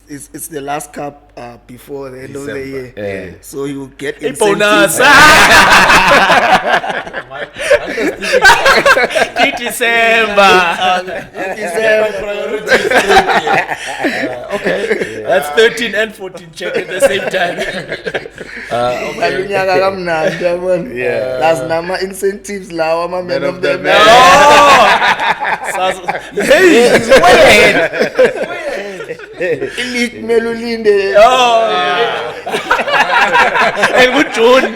it's the last cup before the end of the year. So you get a bonus. December. Okay. That's 13 and 14 check at the same time. That's nama incentives lawa ma man of the match. Hey, he's way ahead. Elite Melulinde. And good June.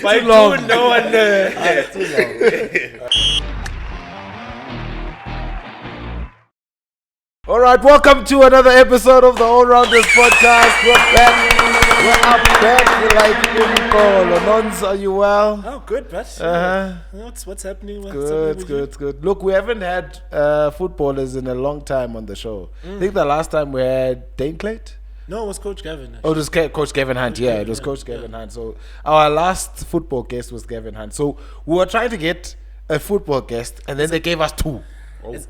By June, no one. Too long. All right, welcome to another episode of the All Rounders podcast. We're back. We're up back. We're like Hlompho. Lonons, are you well? Oh, good, but what's happening? Good. Look, we haven't had footballers in a long time on the show. I think the last time we had Dane Clayt. No, it was Coach Gavin. Actually. Oh, it was Coach Gavin Hunt. Yeah, it was Coach Gavin Hunt. So our last football guest was Gavin Hunt. So we were trying to get a football guest, and then they gave us two.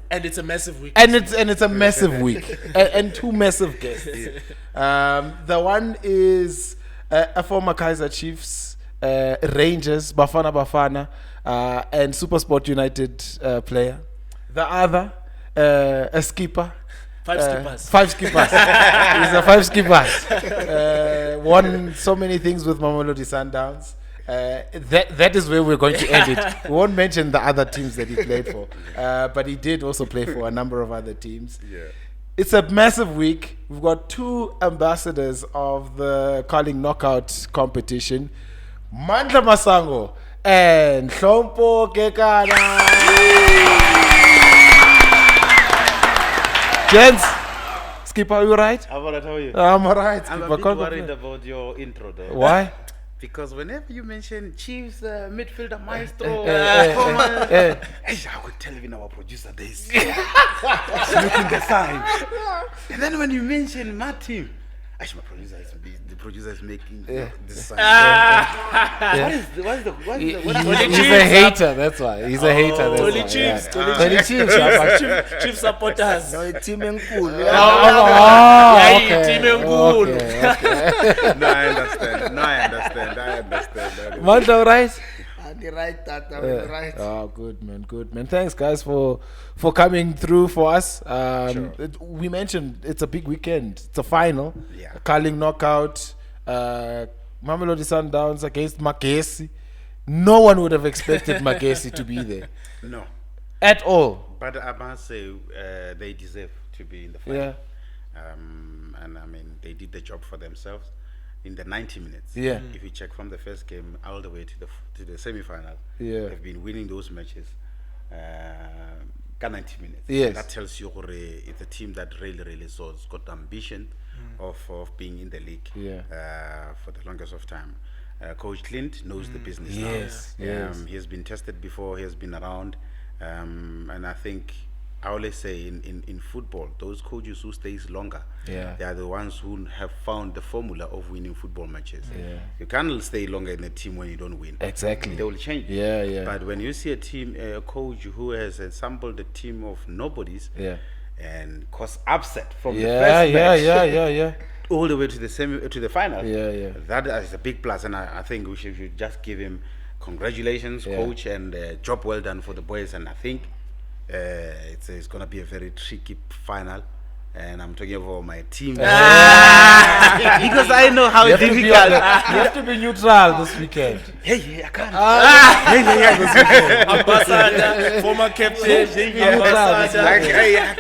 And it's a massive week. And it's a massive week. and two massive guests. The one is a former Kaizer Chiefs, Rangers, Bafana, and Supersport United player. The other, a skipper. Five skippers. He's a 5 skippers. Won so many things with Mamelodi Sundowns. That is where we're going to end it. We won't mention the other teams that he played for, but he did also play for a number of other teams. Yeah. It's a massive week. We've got 2 ambassadors of the Carling Knockout competition, Mandla Masango and Hlompho Kekana. Gents, Skipper, are you right? How are you? I'm alright. I'm a bit worried about your intro though. Why? Because whenever you mention Chiefs, midfielder maestro, I could tell even our producer this. He's looking the signs. And then when you mention my team, actually the producer is making this sign. He's a hater, that's why. He's a hater. Tony Chiefs. Chiefs supporters. No, team enkulu. Okay. No, I understand. Mandla, right? Right. Oh, good man. Thanks, guys, for coming through for us. Sure. We mentioned it's a big weekend. It's a final. Yeah. A Carling knockout. Mamelodi Sundowns against Magesi. No one would have expected Magesi to be there. No. At all. But I must say they deserve to be in the final. Yeah. And I mean, they did the job for themselves in the 90 minutes. Yeah. If you check from the first game all the way to the semi-final, they've been winning those matches 90 minutes. Yes. And that tells you it's a team that really has got ambition of being in the league for the longest of time. Coach Clint knows the business now. He has been tested before, he has been around, and I think I always say in football, those coaches who stays longer, they are the ones who have found the formula of winning football matches. You can't stay longer in a team when you don't win. Exactly. They will change. But when you see a coach who has assembled a team of nobodies and cause upset from the first match all the way to the final, that is a big plus. And I think we should just give him congratulations, coach, and job well done for the boys. And I think it's going to be a very tricky final, and I'm talking about my team because I know how difficult. You have to be neutral this weekend. Hey, I can't. Ambassador, former captain.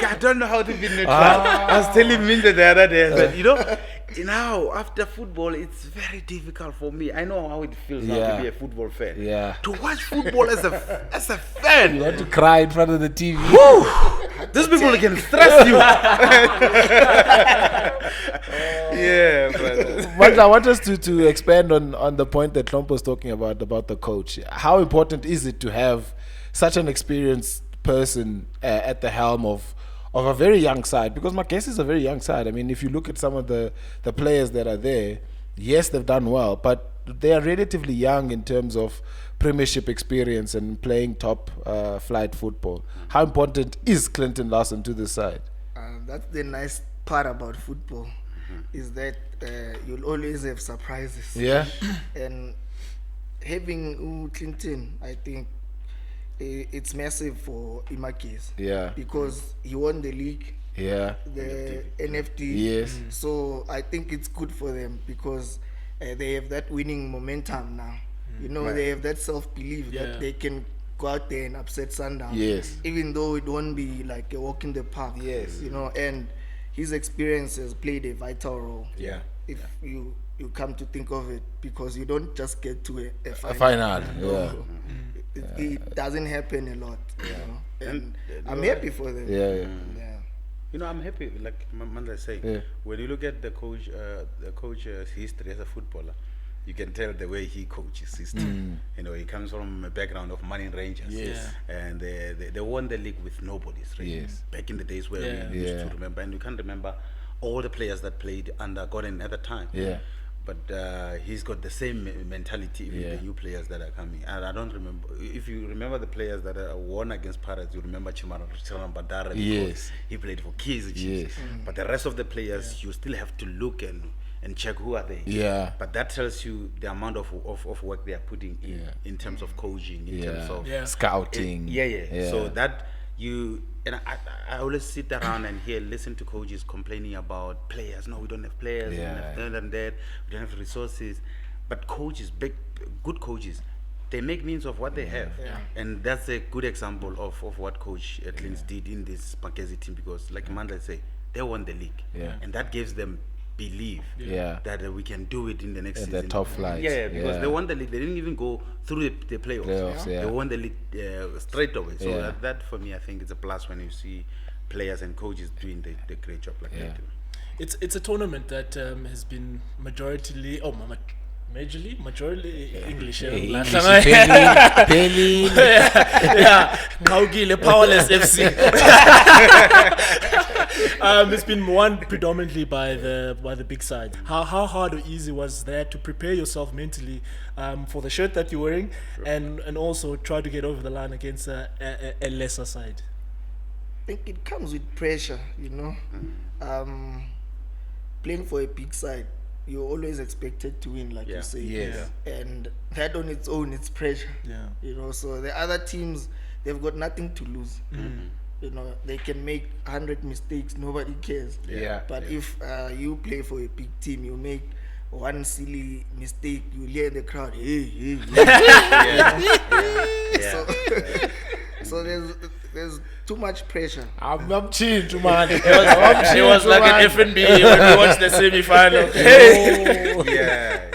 I don't know how to be neutral. I was telling Minda the other day that now after football it's very difficult for me. I know how it feels now to be a football fan. To watch football as a fan. You want to cry in front of the TV. These people can stress you. But I want us to expand on the point that Hlompho was talking about the coach. How important is it to have such an experienced person at the helm of a very young side? Because Magesi is a very young side. I mean, if you look at some of the players that are there, yes, they've done well, but they are relatively young in terms of premiership experience and playing top flight football. How important is Clinton Larsen to this side? That's the nice part about football is that you'll always have surprises. Yeah. And having Clinton, I think it's massive for Magesi. Yeah. Because he won the league. Yeah. The NFT. Yes. So I think it's good for them because they have that winning momentum now. You know, they have that self-belief that they can go out there and upset Sundown. Yes. Even though it won't be like a walk in the park. Yes. You know, and his experience has played a vital role. Yeah. If you come to think of it, because you don't just get to a final. A final. No. Yeah. It doesn't happen a lot. You know? And I'm happy for them. Yeah. You know, I'm happy, like Mandla say, when you look at the coach's history as a footballer, you can tell the way he coaches his team. You know, he comes from a background of Money Rangers. Yes. And they won the league with nobodies, right? Yes. Back in the days where we used to remember. And you can't remember all the players that played under Gordon at the time. Yeah. But he's got the same mentality with the new players that are coming. And I don't remember, if you remember the players that won against Pirates, you remember Chimaran Badara. Yes. He played for Kaizer Chiefs. Yes. But the rest of the players, you still have to look and check who are they. Yeah. But that tells you the amount of work they are putting in terms of coaching, in terms of scouting. So that I always sit around and listen to coaches complaining about players. No, we don't have players. We don't have that. We don't have resources. But coaches, good coaches, they make means of what they have. And that's a good example of what Coach Clins did in this Magesi team, because like Mandla say, they won the league. And that gives them believe that we can do it in the next season. The top flight. Because they won the league. They didn't even go through the playoffs. They won the league straight away. So that for me, I think is a plus when you see players and coaches doing the great job like they do. It's a tournament that has been majorly English. Penny. Powerless FC. It's been won predominantly by the big side. How hard or easy was that to prepare yourself mentally for the shirt that you're wearing, and also try to get over the line against a lesser side? I think it comes with pressure, you know. Playing for a big side, you're always expected to win, like you say. And that on its own, it's pressure. You know, so the other teams, they've got nothing to lose. You know, they can make 100 mistakes, nobody cares. But if you play for a big team, you make one silly mistake, you hear the crowd, hey. So there's too much pressure. I'm chill too much. It was like an F&B when we watched the semi-final.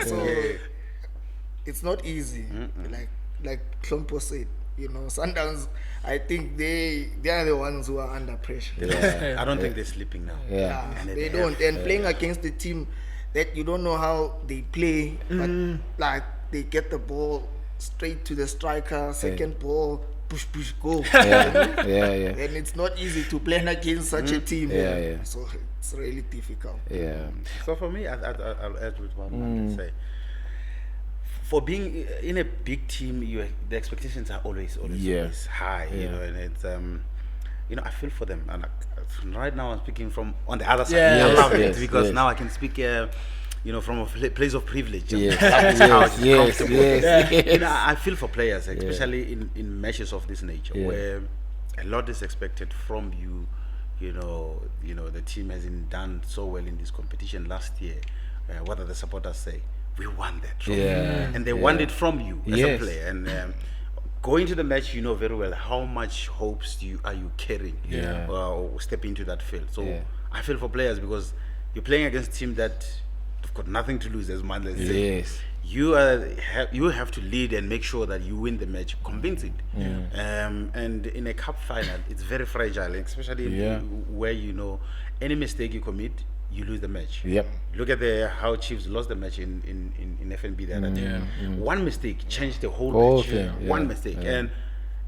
So it's not easy. Like Hlompho said, you know, Sundowns, I think they are the ones who are under pressure. I don't think they're sleeping now. And they don't. And playing against the team that you don't know how they play, but like they get the ball straight to the striker, second ball, push, go. And it's not easy to play against such a team. So it's really difficult. So for me, I'll add with what I can say. For being in a big team, the expectations are always high. You know, and it's I feel for them. And right now, I'm speaking from on the other side. I love it because now I can speak. From a place of privilege. You know, I feel for players, especially in matches of this nature, where a lot is expected from you. You know, the team hasn't done so well in this competition last year. What do the supporters say? We won that trophy, and they want it from you as a player. And going to the match, you know very well how much hopes are you carrying or step into that field. So I feel for players because you're playing against a team that have got nothing to lose, as Mandla said. You have to lead and make sure that you win the match convincing. And in a cup final, it's very fragile, especially where any mistake you commit, you lose the match. Look at how Chiefs lost the match in FNB the other day. One mistake changed the whole match. One mistake,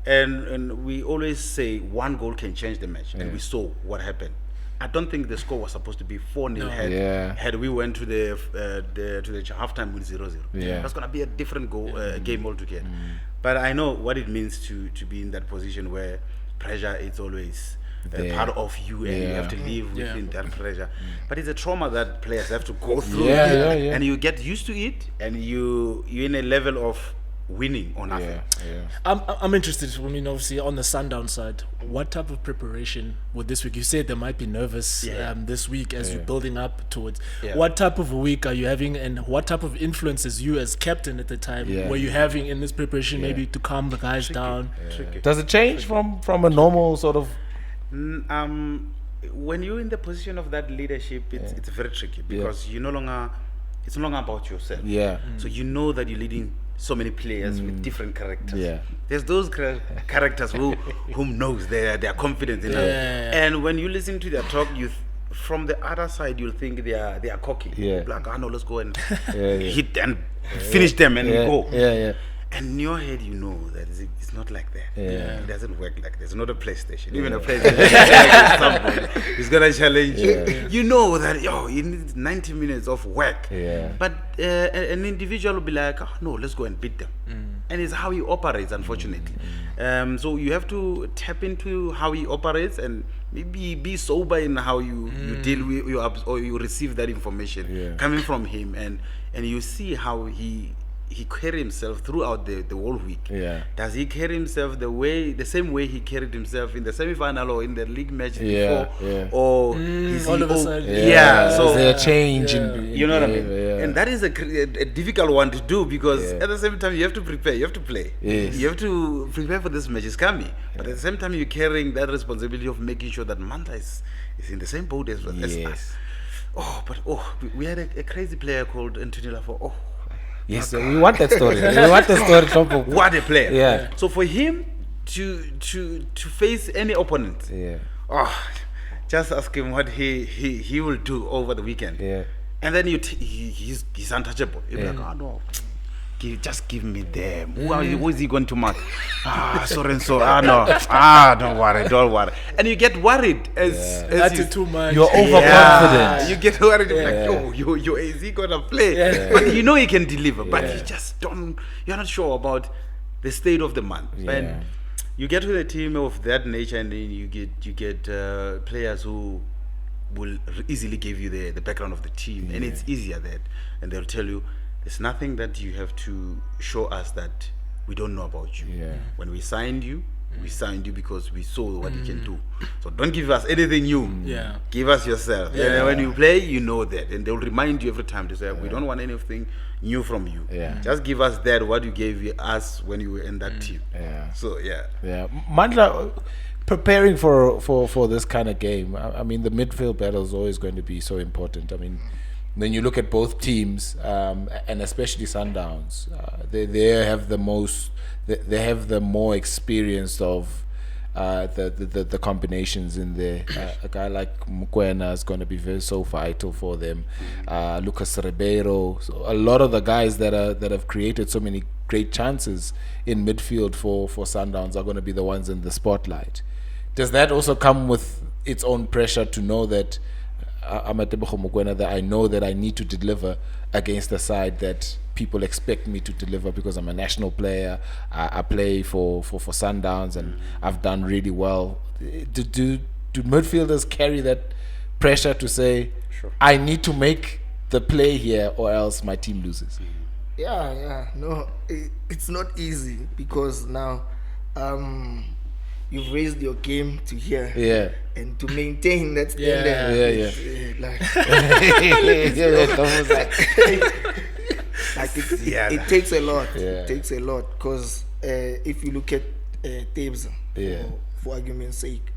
and we always say one goal can change the match, and we saw what happened. I don't think the score was supposed to be 4-0 had we went to the halftime with 0-0. That's gonna be a different game altogether. But I know what it means to be in that position where pressure is always part of you, and you have to live within that pressure. But it's a trauma that players have to go through, and you get used to it, and you're in a level of winning or nothing. I'm interested. I mean, obviously, on the Sundown side, what type of preparation with this week? You said they might be nervous this week as you're building up towards. What type of a week are you having, and what type of influences you as captain at the time were you having in this preparation, maybe to calm the guys down? Does it change from a normal sort of? When you're in the position of that leadership, it's very tricky because it's no longer about yourself. So you know that you're leading so many players with different characters. There's those characters whom knows their confidence in them. And when you listen to their talk, from the other side you'll think they are cocky. Like, no, let's go and hit and finish them and go. And in your head, you know that it's not like that. It doesn't work like that. It's not a PlayStation. Even a PlayStation is gonna challenge you. You know that you need 90 minutes of work. But an individual will be like, no, let's go and beat them. And it's how he operates, unfortunately. So you have to tap into how he operates and maybe be sober in how you deal with or you receive that information coming from him, and you see how he carried himself throughout the whole week. Does he carry himself the same way he carried himself in the semi-final or in the league match before? Or is all of a sudden, so is there a change in you know what I mean? And that is a difficult one to do because at the same time you have to prepare, you have to play. You have to prepare for this match is coming. But at the same time you're carrying that responsibility of making sure that Mandla is in the same boat as us. We had a crazy player called Anthony Hlompho. Yes, we want that story. Hlompho. What a player! So for him to face any opponent, just ask him what he will do over the weekend. And then he's untouchable. You'll be like, no, just give me them. Who is he going to mark? Sorry and so. No. Don't worry. And you get worried That's too much. You're overconfident. You get worried. Like, is he gonna play? But you know he can deliver. But you just don't. You're not sure about the state of the man. And you get with a team of that nature, and then you get players who will easily give you the background of the team, and it's easier that, and they'll tell you. There's nothing that you have to show us that we don't know about you. When we signed you, we signed you because we saw what you can do. So don't give us anything new. Give us yourself. And when you play, you know that. And they'll remind you every time to say, we don't want anything new from you. Just give us what you gave us when you were in that team. So, Mandla, preparing for this kind of game, I mean, the midfield battle is always going to be so important. I mean, when you look at both teams, and especially Sundowns, they have the most, they have the more experience of the combinations in there. A guy like Mukwena is going to be so vital for them. Lucas Ribeiro, so a lot of the guys that have created so many great chances in midfield for Sundowns are going to be the ones in the spotlight. Does that also come with its own pressure to know that that I know that I need to deliver against the side that people expect me to deliver because I'm a national player, I play for Sundowns and I've done really well. Do midfielders carry that pressure to say, I need to make the play here or else my team loses? No, it's not easy because now you've raised your game to here, and to maintain that standard, it takes a lot. It takes a lot because if you look at Tabes, for argument's sake,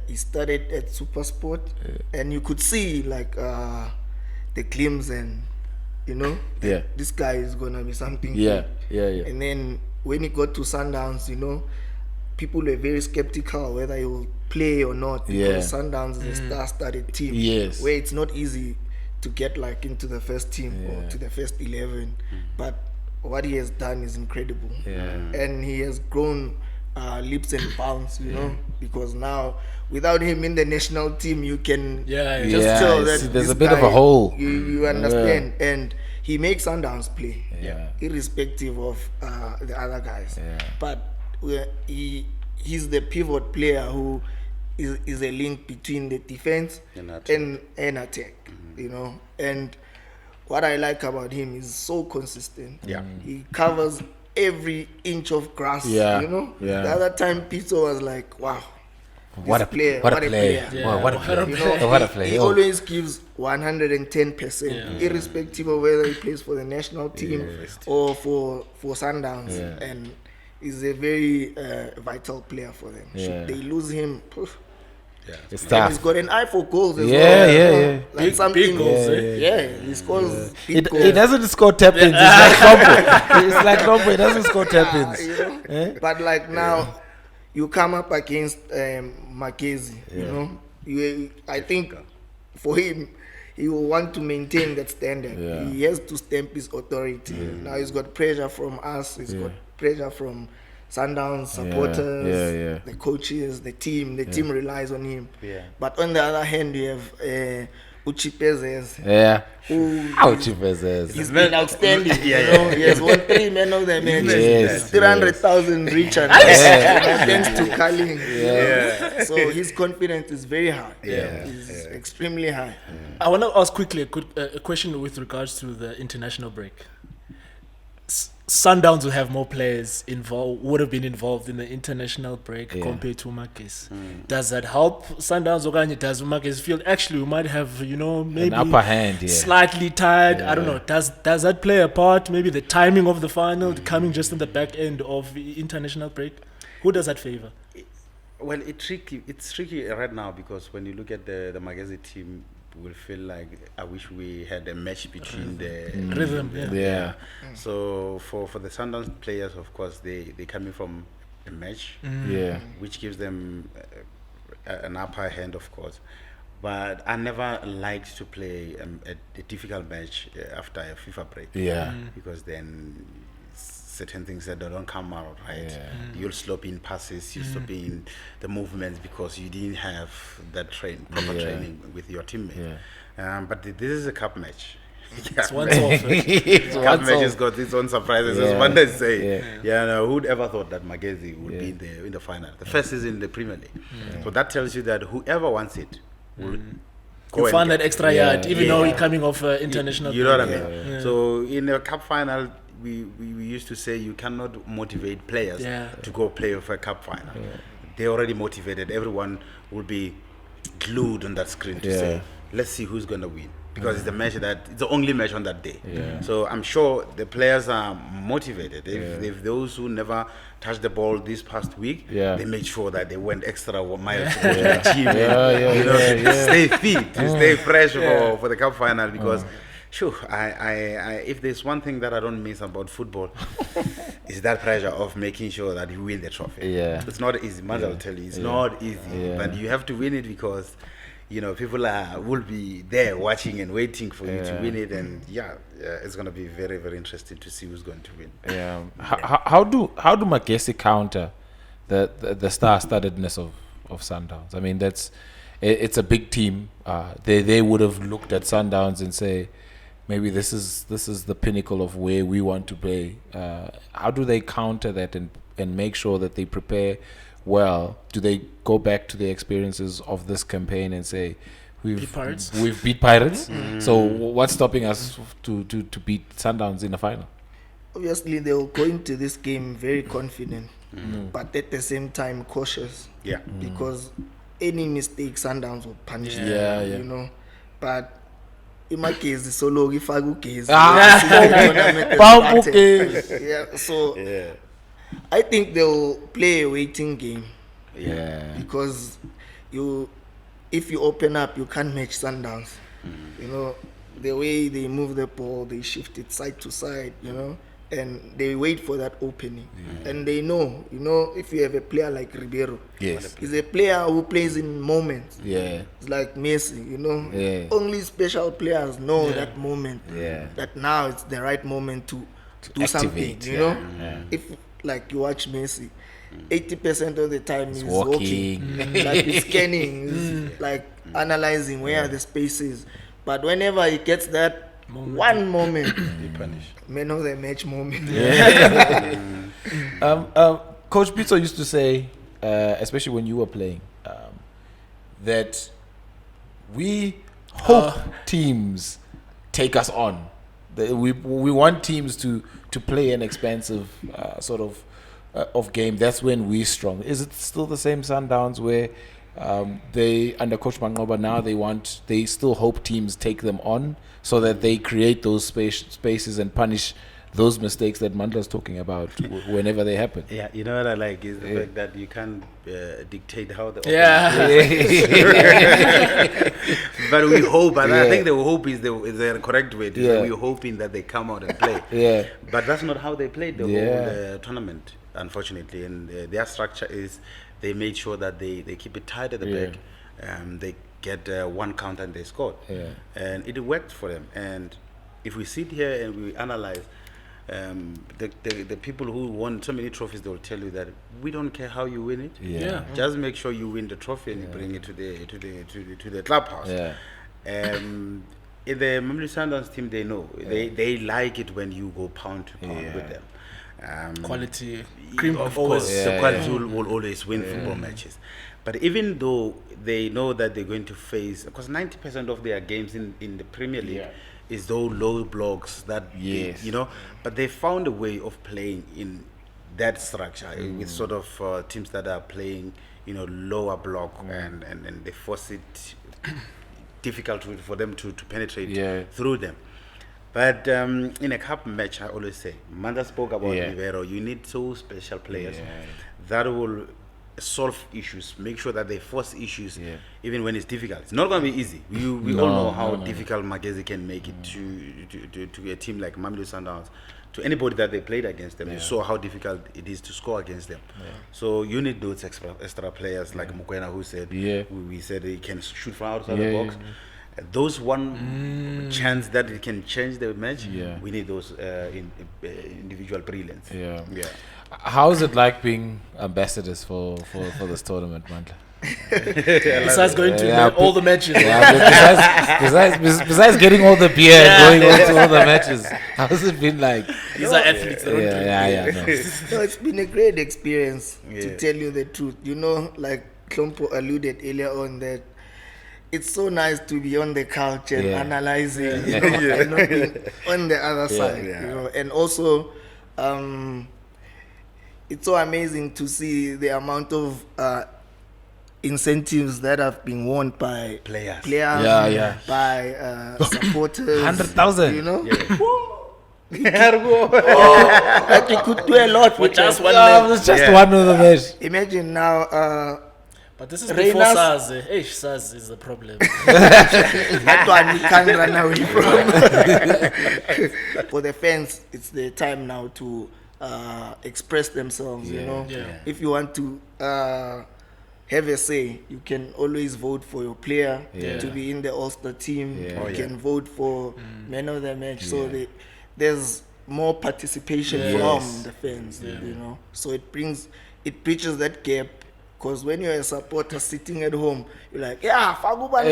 he started at Super Sport, and you could see like the glimpse, and this guy is gonna be something. And then when he got to Sundowns, people were very skeptical whether he will play or not because Sundowns is a star-studded team where it's not easy to get like into the first team or to the first 11. But what he has done is incredible, and he has grown leaps and bounds, because now without him in the national team, you can just tell that there's a bit of a hole. You understand, and he makes Sundowns play, irrespective of the other guys. But he's the pivot player who is a link between the defense and attack. You know, and what I like about him is so consistent. Yeah, he covers every inch of grass. Yeah, you know. Yeah. The other time, Pizzo was like, "Wow, what a player! What a player! What a player! You know, what a player! He always gives 110%, irrespective of whether he plays for the national team or for Sundowns. And he's a very vital player for them. Should they lose him? It's and tough. he's got an eye for goals as well. Like big goals. He scores big goals. He doesn't score tap-ins. It's like Hlompho. It's like Hlompho. He doesn't score tap-ins. You know? But like now, you come up against Magesi. You know, I think for him, he will want to maintain that standard. He has to stamp his authority. Now he's got pressure from us. He's got pressure from Sundown supporters, the coaches, the team. The team relies on him. But on the other hand, you have Uchipezes. He's been outstanding. He has won 3 men of the match. 300,000 Richard. Thanks to Carling. So his confidence is very high. It's extremely high. I want to ask quickly a question with regards to the international break. Sundowns will have more players would have been involved in the international break compared to Magesi. Does that help Sundowns, or does Magesi feel actually we might have, maybe an upper hand, slightly tired? I don't know. Does that play a part? Maybe the timing of the final coming just in the back end of the international break. Who does that favor? Well, it's tricky right now because when you look at the Magesi team, will feel like I wish we had a match between the rhythm. So for the Sundowns players, of course, they coming from a match, which gives them an upper hand, of course. But I never liked to play a difficult match after a FIFA break, because then certain things that don't come out right. You'll slop in passes, you slop in the movements because you didn't have that proper training with your teammates. But this is a cup match. It's once off. Cup match has got its own surprises, as one does say. Who'd ever thought that Magesi would be in the final? The first is in the Premier League. So that tells you that whoever wants it will go and find that extra yard, even though you're coming off international. You know what I mean? So in a cup final, we used to say you cannot motivate players to go play for a cup final. They're already motivated. Everyone will be glued on that screen to say, let's see who's going to win. Because it's the only match on that day. So I'm sure the players are motivated. If those who never touched the ball this past week, they made sure that they went extra miles to the team. To stay fit, to stay fresh for the cup final. Because sure, I if there's one thing that I don't miss about football, is that pressure of making sure that you win the trophy. It's not easy. Mandla will tell you, it's not easy. But you have to win it because people will be there watching and waiting for you to win it, and it's going to be very, very interesting to see who's going to win. How do Magesi counter the star-studdedness of Sundowns? I mean, it's a big team. They would have looked at Sundowns and say, maybe this is the pinnacle of where we want to play. How do they counter that and make sure that they prepare well? Do they go back to the experiences of this campaign and say, we've beat Pirates? So what's stopping us to beat Sundowns in the final? Obviously, they'll go into this game very confident, but at the same time cautious. Because any mistake, Sundowns will punish them. But in my case, the solo ifagugezi. So I think they'll play a waiting game. Because if you open up, you can't match Sundowns. The way they move the ball, they shift it side to side, and they wait for that opening. And they know, if you have a player like Ribeiro, he's a player who plays in moments. It's like Messi, only special players know that moment, that now it's the right moment to do activate, something, If, like, you watch Messi, 80% of the time he's walking. Like he's scanning, he's like analyzing where the space is. But whenever he gets that one moment, man of the match moment. Coach Pizzo used to say, especially when you were playing, that we hope teams take us on. We want teams to play an expensive sort of game. That's when we're strong. Is it still the same Sundowns where they, under Coach Mangoba now, they still hope teams take them on so that they create those spaces and punish those mistakes that Mandla's talking about whenever they happen? Yeah, you know what I like is the fact that you can't dictate how the but we hope, and I think the hope is the correct way. We're hoping that they come out and play. But that's not how they played the whole tournament, unfortunately. And their structure is they made sure that they keep it tight at the back. They get one counter and they scored, and it worked for them. And if we sit here and we analyze. The people who won so many trophies, they will tell you that we don't care how you win it. Just make sure you win the trophy and you bring it to the clubhouse. In the Mamelodi Sundowns team, they know they like it when you go pound to pound with them. Quality, of course, the quality will always win football matches. But even though they know that they're going to face, because 90% of their games in the Premier League is those low blocks that but they found a way of playing in that structure with sort of teams that are playing lower block and they force it difficult for them to penetrate through them. But in a cup match, I always say, Mandla spoke about Rivero, you need two special players that will solve issues, make sure that they force issues even when it's difficult. It's not going to be easy. We all know how difficult Magesi can make it to a team like Mamelodi Sundowns, to anybody that they played against them. You saw how difficult it is to score against them. So you need those extra players like Mukwena, who said we said he can shoot from outside the box. Those one chance that it can change the match, we need those individual brilliance. How is it like being ambassadors for this tournament, Mandla? Besides going to all the matches. Besides getting all the beer and going on to all the matches, how's it been like? These are athletes. No, it's been a great experience, to tell you the truth. Like Hlompho alluded earlier on, that it's so nice to be on the couch and analyzing, and not being on the other side, and also it's so amazing to see the amount of incentives that have been won by players, by supporters. 100,000. Like you could do a lot with just one one of the match. Imagine now. But this is before SARS. SARS is the problem. That one we can't run away from. For the fans, it's the time now to express themselves. If you want to have a say, you can always vote for your player to be in the All-Star team. You can vote for man of the match. So there's more participation from the fans. So it bridges that gap. Because when you're a supporter sitting at home, you're like, Faguban.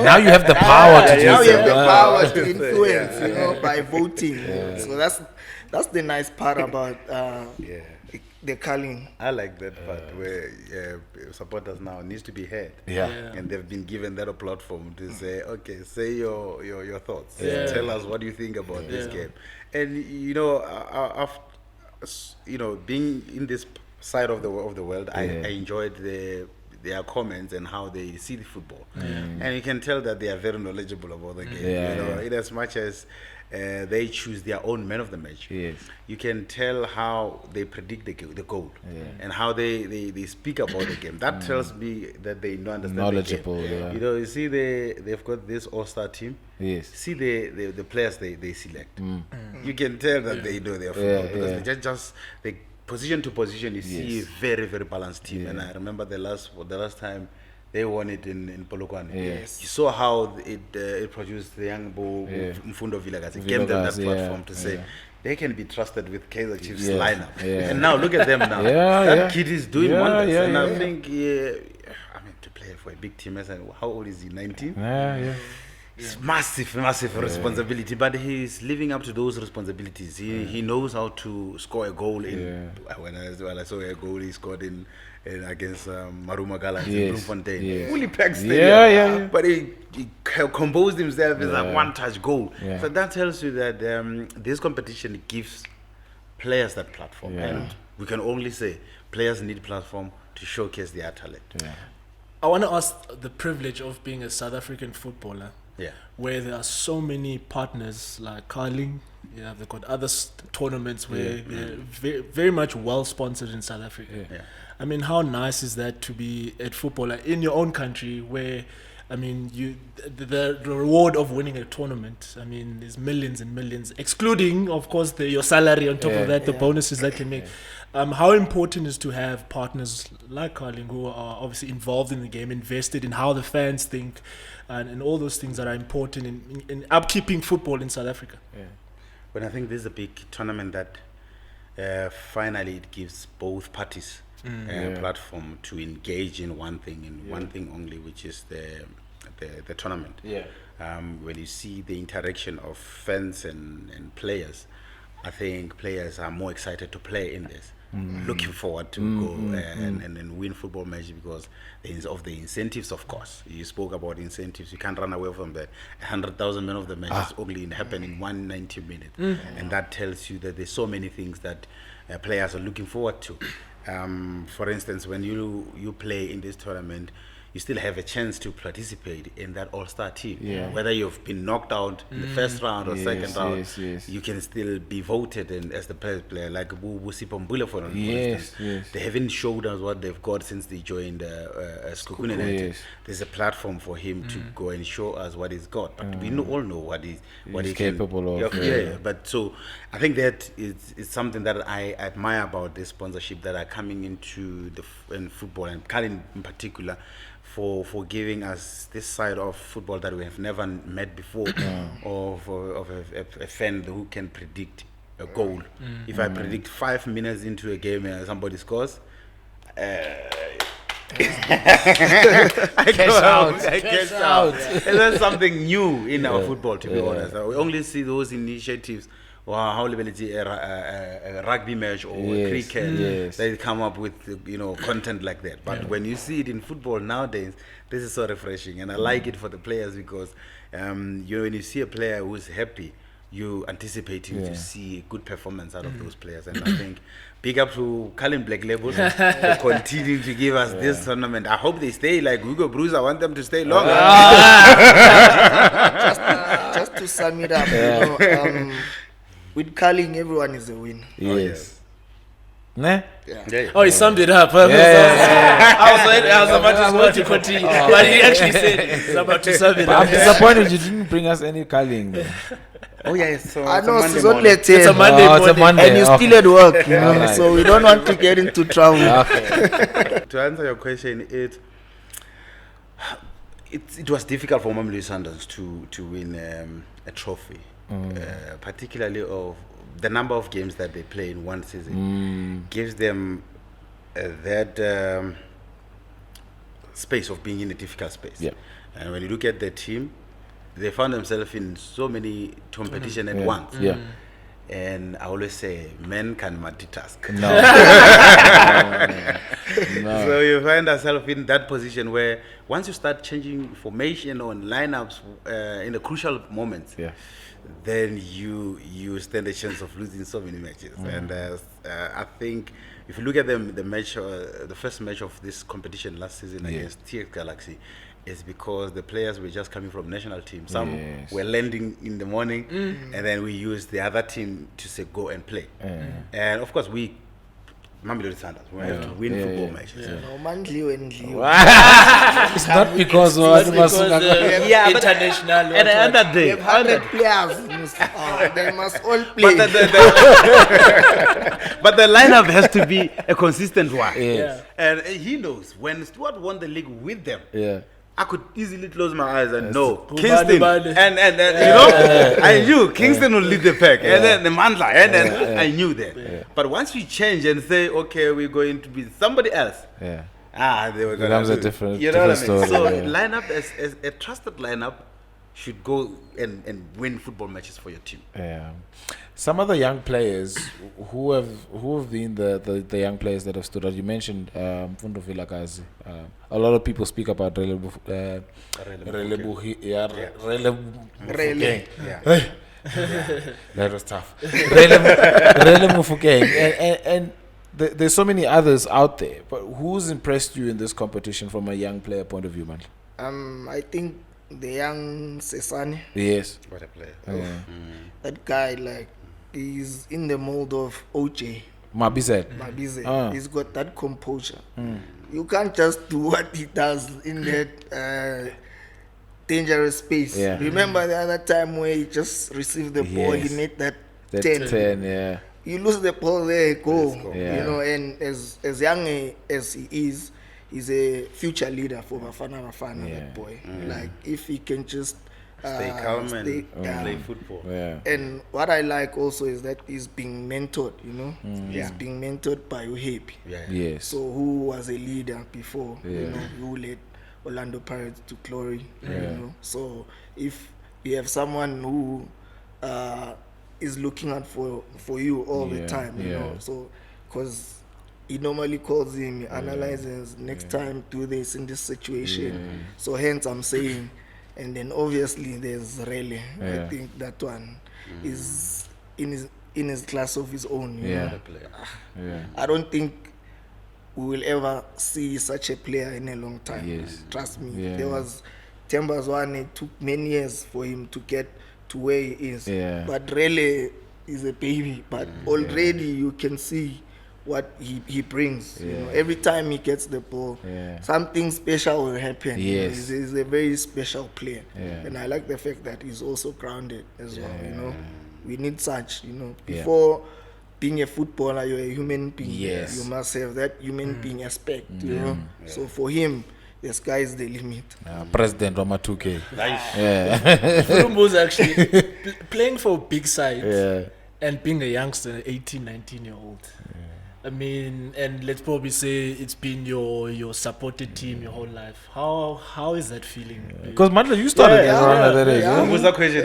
Now you have the power to do Now you have the power to influence, by voting. So that's the nice part about the culling. I like that part where supporters now needs to be heard. And they've been given that a platform to say, okay, say your thoughts. Tell us what you think about this game. And after, being in this side of the world, I enjoyed their comments and how they see the football, and you can tell that they are very knowledgeable about the game. In as much as they choose their own man of the match, you can tell how they predict the goal and how they speak about the game. That tells me that they understand knowledgeable, the game. You see, they've got this all-star team. See the players they select. You can tell that they know their football because they just position to position, you see a very, very balanced team. And I remember the last time they won it in Polokwane. You saw how it produced the young boy Mfundo Vilakazi. It gave them that platform to say they can be trusted with Kaizer Chiefs lineup. And now look at them now. That kid is doing wonders. And I think, to play for a big team, how old is he? 19? It's massive responsibility, but he's living up to those responsibilities. He knows how to score a goal. When I saw a goal he scored in against Maruma Gallants in Bloemfontein. Fully packed stadium. But he composed himself as a one-touch goal. So that tells you that this competition gives players that platform, and we can only say players need platform to showcase their talent. I want to ask the privilege of being a South African footballer, where there are so many partners like Carling. They've got other tournaments where they're very much well sponsored in South Africa. I mean, how nice is that to be a footballer in your own country where, I mean, the reward of winning a tournament, I mean, there's millions and millions, excluding, of course, your salary on top of that, the bonuses that can make. How important is to have partners like Carling who are obviously involved in the game, invested in how the fans think, and all those things that are important in upkeeping football in South Africa? But I think this is a big tournament that finally it gives both parties a platform to engage in one thing, and one thing only, which is the tournament. When you see the interaction of fans and players, I think players are more excited to play in this, looking forward to go and win football matches because of the incentives, of course. You spoke about incentives. You can't run away from that. 100,000 men of the matches only happen in 190 minutes. And that tells you that there's so many things that players are looking forward to. For instance, when you play in this tournament, you still have a chance to participate in that all-star team. Whether you've been knocked out in the first round or second round, you can still be voted in as the best player, like Sipho Mbule, for instance. They haven't showed us what they've got since they joined Sekhukhune United. There's a platform for him to go and show us what he's got. But we all know what he's capable of. But so I think that is something that I admire about this sponsorship that are coming into in football, and Carling in particular, for giving us this side of football that we have never met before, of a fan who can predict a goal. If I predict 5 minutes into a game and somebody scores, I cash out. And that's something new in our football, to be honest. We only see those initiatives. How a rugby match or cricket, they come up with content like that. But when you see it in football nowadays, this is so refreshing, and I like it for the players because when you see a player who's happy, you anticipating to see good performance out of those players. And I think big up to Carling Black Label for continuing to give us this tournament. I hope they stay like Hugo Bruce. I want them to stay longer. Just to sum it up, with Carling, everyone is a win. Yes. Oh, he summed it up. I was about to continue, but he actually said he's about to sum it up. I'm disappointed you didn't bring us any Carling. So I know it's only it's a Monday morning, and you still at work, so we don't want to get into trouble. To answer your question, it was difficult for Mamelodi Sundowns to win a trophy. Particularly of the number of games that they play in one season gives them that space of being in a difficult space. And when you look at the team, they found themselves in so many competition at once. And I always say, men can multitask. So you find yourself in that position where once you start changing formation or lineups in the crucial moments, then you stand a chance of losing so many matches. And I think if you look at the match, the first match of this competition last season against TX Galaxy, is because the players were just coming from national teams. Some were landing in the morning, and then we used the other team to say go and play. And of course Mamelodi Sundowns, we have to win football matches. It's not because international. At the end of the day, 100 players. They must all play. But the lineup has to be a consistent one. And he knows when Stuart won the league with them. I could easily close my eyes and know Kingston and I knew Kingston will lead the pack, and then the Mandla, and then I knew that. But once we change and say, okay, we're going to be somebody else, they were going to a different what I mean? story. So lineup as a trusted lineup should go and win football matches for your team. Yeah. Some of the young players who have been the young players that have stood out. You mentioned Mfundo Vilakazi. A lot of people speak about Rele. That was tough. Rele Mufokeng. And there's so many others out there. But who's impressed you in this competition from a young player point of view, man? I think the young Sesane. Yes. What a player. That guy, like, he's in the mold of OJ. Mabizet. He's got that composure. You can't just do what he does in that dangerous space. Yeah. Remember the other time where he just received the ball, he made that 10. Yeah. You lose the ball there, go. Yeah. You know, and as young as he is, he's a future leader for Bafana, that boy. Like, if he can just stay calm and play football. Yeah. And what I like also is that he's being mentored, you know. He's being mentored by Uhepi. Yes. So who was a leader before, you know, who led Orlando Pirates to glory, you know. So if we have someone who is looking out for you all the time, you know. So, because he normally calls him, he analyzes, next time do this in this situation. So hence I'm saying, and then obviously there's Rele. I think that one is in his class of his own. You know? I don't think we will ever see such a player in a long time. Yes. Trust me. There was Temba's one, it took many years for him to get to where he is. But Rele is a baby. But already you can see what he brings. You know, every time he gets the ball, something special will happen. Yes. He's a very special player. And I like the fact that he's also grounded as well. You know, we need such, you know, before being a footballer, you're a human being. You must have that human being aspect, you know. So for him, the sky is the limit. President Roma 2K. Nice. Hlompho's actually playing for big sides and being a youngster, 18, 19-year-old. I mean, and let's probably say it's been your supported team your whole life. How is that feeling? Because Mandla, you started around at that age. What's the question?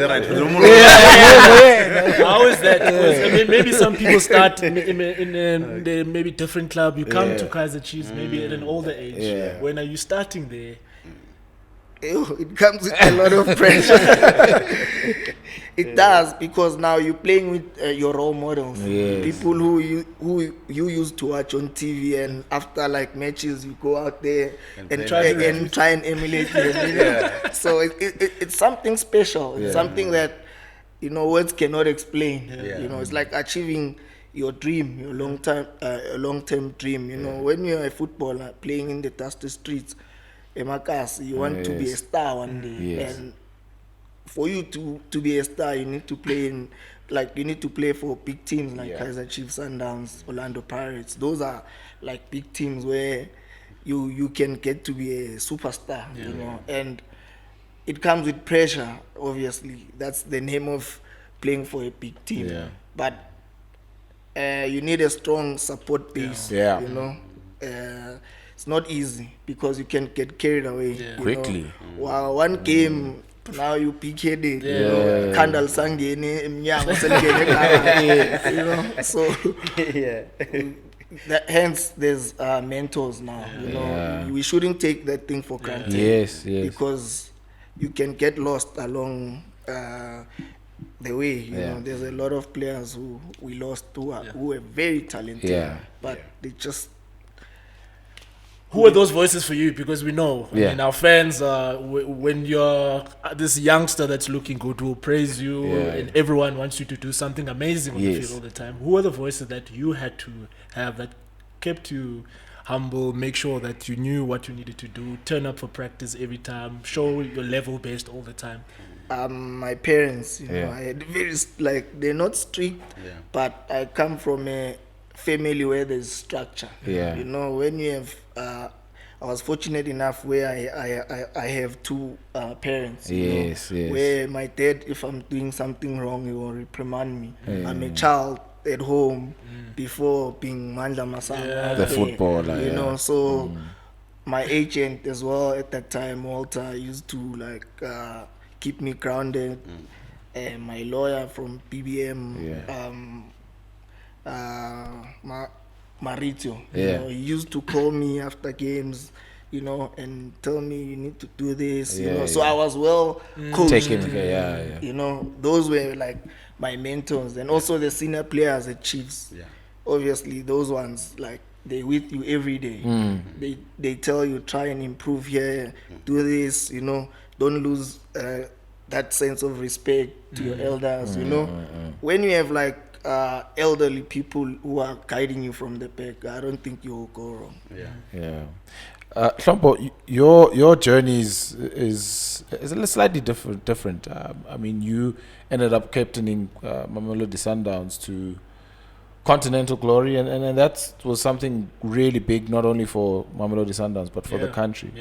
How is that? Because, I mean, maybe some people start in a maybe different club. You come to Kaizer Chiefs maybe at an older age. When are you starting there? It comes with a lot of pressure. It does, because now you're playing with your role models, people who you used to watch on TV, and after like matches you go out there and try and emulate them. You know? So it's something special. It's something that, you know, words cannot explain. You know, it's like achieving your dream, your long-term dream. You know, when you're a footballer playing in the dusty streets, Emakasi, you want to be a star one day, and for you to be a star, you need to play for big teams like Kaizer Chiefs, Sundowns, Orlando Pirates. Those are like big teams where you can get to be a superstar, you know, and it comes with pressure. Obviously, that's the name of playing for a big team. But you need a strong support base. You know. It's not easy because you can get carried away quickly. Wow, one game now you big-headed, you know, Kandal Sangene, Mnyango Sangene, you know, so hence there's mentors now, you know. We shouldn't take that thing for granted. Because you can get lost along the way, you know. There's a lot of players who we lost who are very talented, but they just. Who are those voices for you? Because we know, I mean, our fans, when you're this youngster that's looking good, will praise you, and everyone wants you to do something amazing on the field all the time. Who are the voices that you had to have that kept you humble, make sure that you knew what you needed to do, turn up for practice every time, show your level best all the time? My parents, you know, I had they're not strict, but I come from a family where there's structure. You know, when you have I was fortunate enough where I have two parents, you know, where my dad, if I'm doing something wrong, he will reprimand me. I'm a child at home before being Mandla Masango, the footballer, you know. So my agent as well at that time, Walter, used to like keep me grounded. My lawyer from BBM, Maritio, you know, he used to call me after games, you know, and tell me you need to do this, you know. So I was well coached. You know, those were like my mentors, and also the senior players at Chiefs. Obviously, those ones, like, they with you every day. They tell you, try and improve here, do this, you know, don't lose that sense of respect to your elders, you know. When you have like elderly people who are guiding you from the back, I don't think you will go wrong. Hlompho, your journey is a little slightly different. I mean, you ended up captaining Mamelodi Sundowns to continental glory, and that was something really big, not only for Mamelodi Sundowns but for the country.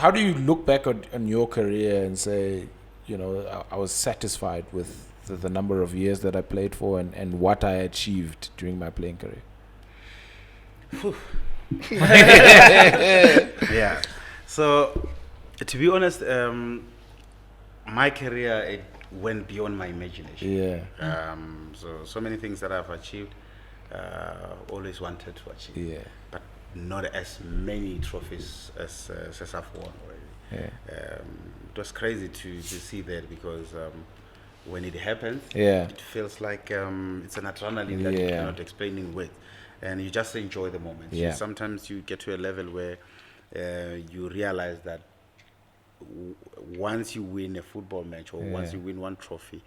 How do you look back on your career and say, you know, I was satisfied with the number of years that I played for and what I achieved during my playing career? So, to be honest, my career, it went beyond my imagination. So many things that I've achieved, always wanted to achieve, but not as many trophies as I've won already. It was crazy to see that, because when it happens, it feels like it's an adrenaline that you cannot explain in words, and you just enjoy the moment. Sometimes you get to a level where you realize that once you win a football match, or once you win one trophy,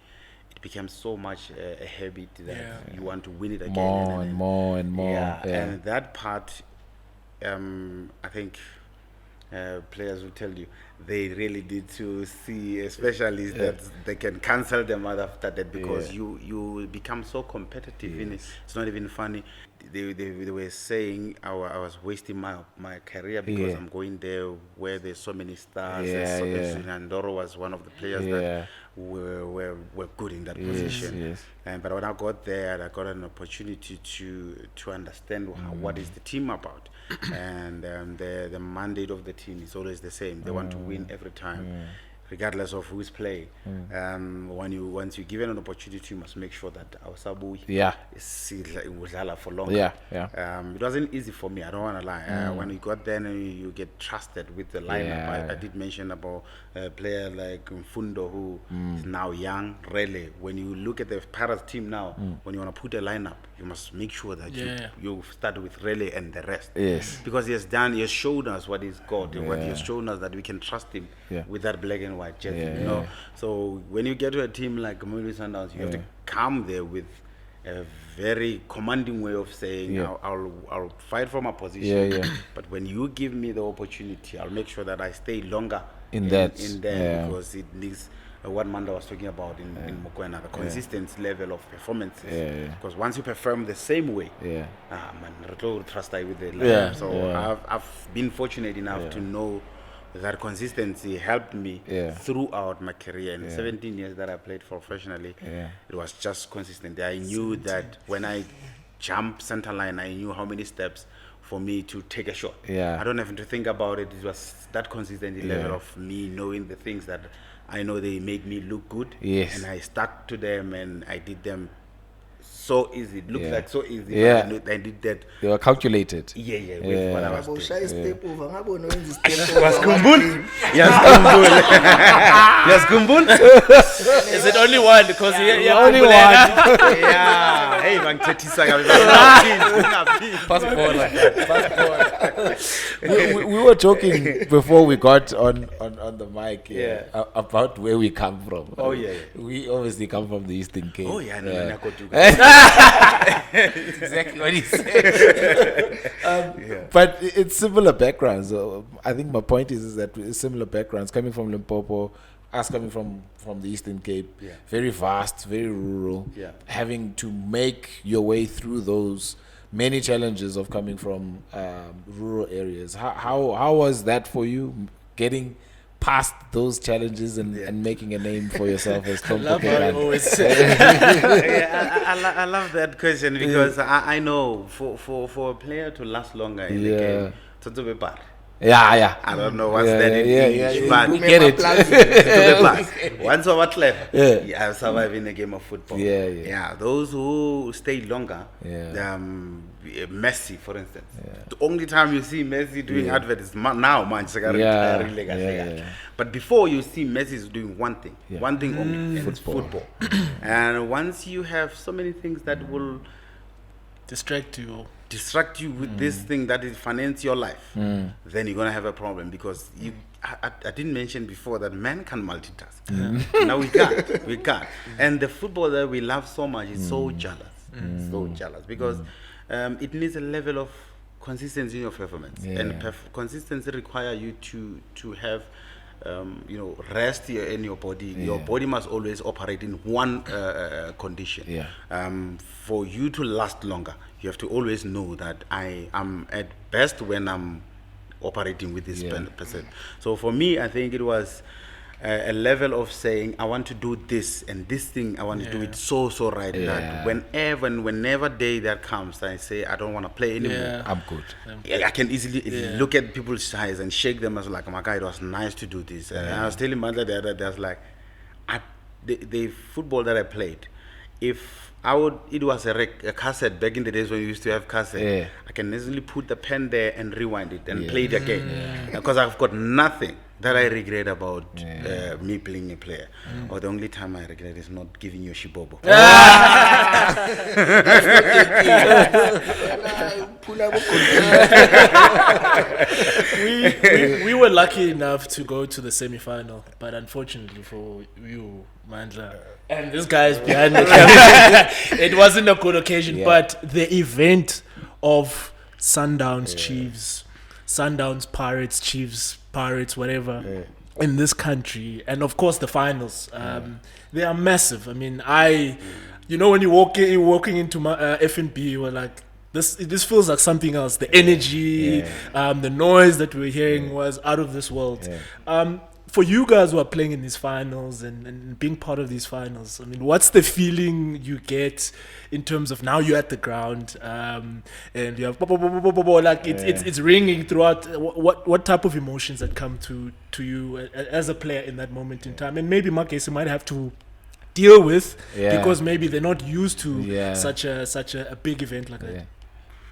it becomes so much a habit that you want to win it again, more and more. And that part, I think players will tell you they really need to see a specialist that they can cancel them out after that, because you become so competitive in it. It's not even funny. They were saying I was wasting my career because I'm going there where there's so many stars. And Ndoro was one of the players that were good in that position. But when I got there, I got an opportunity to understand what is the team about. And the mandate of the team is always the same. They want to win every time, regardless of who's playing. Once you're given an opportunity, you must make sure that our sabu is for longer. It wasn't easy for me, I don't want to lie. When you got there, you get trusted with the lineup. I did mention about a player like Mfundo, who is now young. Really, when you look at the Paras team now, when you want to put a lineup, you must make sure that you start with Rele and the rest. Because he has showed us what he's got, what he has shown us, that we can trust him with that black and white jersey. You know? So when you get to a team like Mamelodi Sundowns, you have to come there with a very commanding way of saying, I'll fight for my position. But when you give me the opportunity, I'll make sure that I stay longer in there, because it needs what Mandla was talking about in Mokoena, the consistent level of performances. Because once you perform the same way, man, trust I with the lineup. So I've been fortunate enough to know that consistency helped me throughout my career. In 17 years that I played professionally, it was just consistent. I knew that when I jump center line, I knew how many steps for me to take a shot. I don't have to think about it. It was that consistency level of me knowing the things that I know they made me look good, and I stuck to them, and I did them so easy. It looked like so easy. I did that. They were calculated. With what I was doing. Is it only one? Because only one. Hey, we were joking before we got on the mic about where we come from. We obviously come from the Eastern Cape. Exactly what he said. But it's similar backgrounds. I think my point is that it's similar backgrounds, coming from Limpopo, us coming from the Eastern Cape, very vast, very rural, having to make your way through those many challenges of coming from rural areas. How was that for you, getting past those challenges and making a name for yourself as Hlompho I love that question, because I know for a player to last longer in the game, Yeah. I don't know what's that in English, but we get it. Once over clever, you have survived in a game of football. Yeah. Those who stay longer, Messi, for instance. The only time you see Messi doing advert is now, But before, you see Messi is doing one thing only, and it's football. And once you have so many things that will distract you with this thing that is finance your life, then you're gonna have a problem, because I didn't mention before that man can multitask. Now we can't. And the football that we love so much is so jealous, because it needs a level of consistency in your performance, and consistency require you to have rest in your body. Your body must always operate in one condition. For you to last longer, you have to always know that I am at best when I'm operating with this percent. So for me, I think it was a level of saying, I want to do this, and this thing I want to do it so right that whenever day that comes, I say I don't want to play anymore. I'm good. I can easily look at people's eyes and shake them as like, oh my God, it was nice to do this. And I was telling Mandla the other day, I was like, the football that I played, if it was a cassette back in the days when we used to have cassette, I can easily put the pen there and rewind it and play it again, because I've got nothing that I regret about me playing a player. Or the only time I regret is not giving you a shibobo. we were lucky enough to go to the semi-final, but unfortunately for you, Mandla, and this guy is behind the camera, it wasn't a good occasion. But the event of Sundowns Chiefs, Sundowns Pirates, Chiefs Pirates, whatever, in this country, and of course the finals, they are massive. I mean, when you're walking into my F&B, you were like, this feels like something else. The energy, the noise that we were hearing was out of this world. For you guys who are playing in these finals and being part of these finals, I mean, what's the feeling you get in terms of now you're at the ground, and you have like it's ringing throughout? What type of emotions that come to you as a player in that moment in time? And maybe Magesi might have to deal with because maybe they're not used to such a big event like that.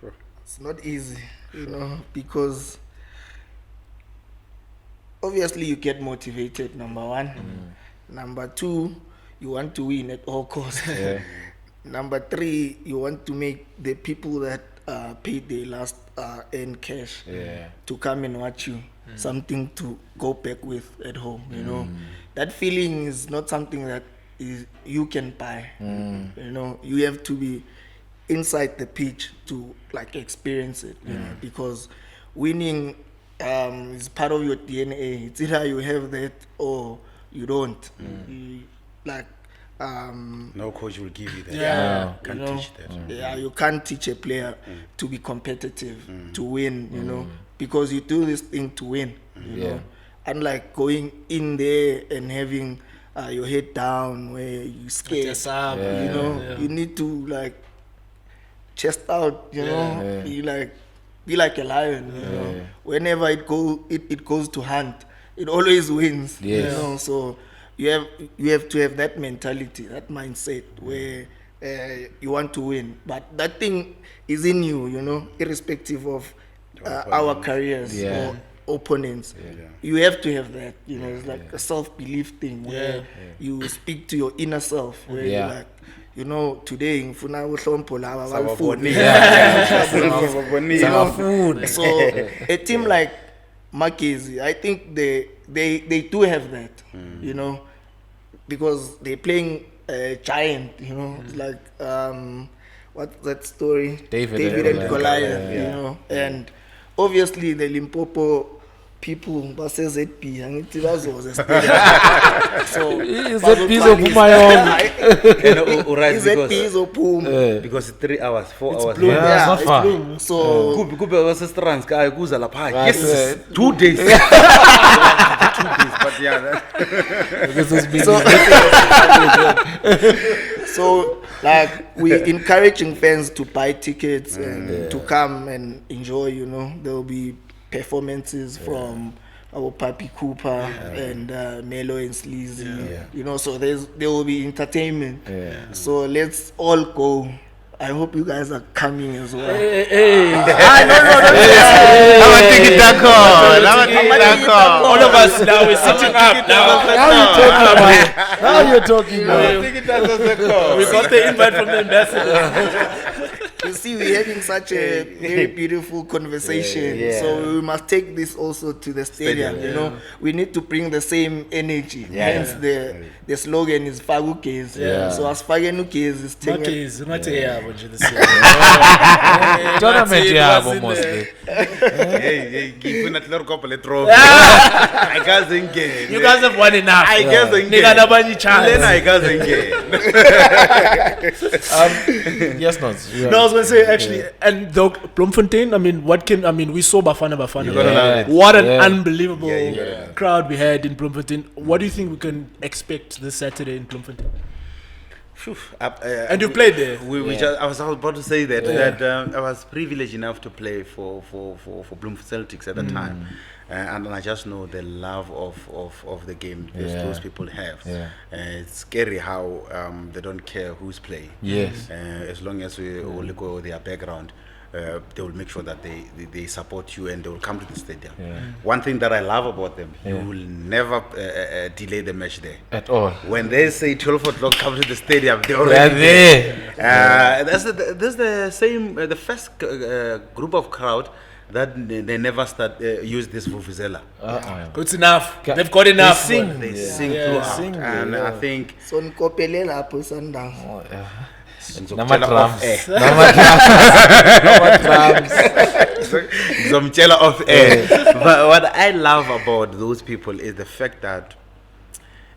Sure. It's not easy, because obviously you get motivated, number one. Number two, you want to win at all costs. Number three, you want to make the people that paid their last earn cash to come and watch you, something to go back with at home. That feeling is not something that you can buy. You have to be inside the pitch to like experience it, because winning is part of your DNA. It's either you have that or you don't. No coach will give you that. Can't teach that. You can't teach a player to be competitive, to win, because you do this thing to win, Unlike going in there and having your head down where you scared, you need to like chest out, be like a lion, Whenever it goes to hunt, it always wins. So you have to have that mentality, that mindset where you want to win. But that thing is in you, irrespective of our careers or opponents. You have to have that, it's like a self-belief thing where you speak to your inner self, where you're like, today ngifuna Hlompho laba balifuni. So a team like Magesi, I think they do have that, because they're playing a giant, it's like what's that story? David and Goliath, and obviously the Limpopo people base-ZP angithi bazoze so ZP izophuma yonke ZP izophuma because 3 hours 4 hours it's not far. So kube wasestrands ka kuza lapha yes 2 days 2 days but so like we encouraging fans to buy tickets and to come and enjoy, there'll be performances from our Papi Cooper and Melo and Sleazy. You know, so there will be entertainment. So let's all go. I hope you guys are coming as well. All of us now we're sitting up now. Now you're talking. We got the invite from the ambassador. You see, we're having such a very beautiful conversation. So we must take this also to the stadium. You know, we need to bring the same energy. Hence, the slogan is Fagukes. So as Fagenukes is taking. Tournament yabo mostly. You guys have won enough. Yes, no. No, I was gonna say actually, and the Bloemfontein. I mean, we saw Bafana. What an unbelievable crowd we had in Bloemfontein. What do you think we can expect this Saturday in Bloemfontein? And you played there. I was about to say that I was privileged enough to play for Bloemfontein Celtics at the time. And I just know the love of the game those people have. It's scary how they don't care who's playing. As long as we only go their background, they will make sure that they support you and they will come to the stadium. One thing that I love about them, you will never delay the match there. At all. When they say 12 o'clock, come to the stadium, they're already there. That's the same, the first group of crowd that they never use this vuvuzela. It's enough. They've got enough. They sing throughout. And I think Sundown. Off air. But what I love about those people is the fact that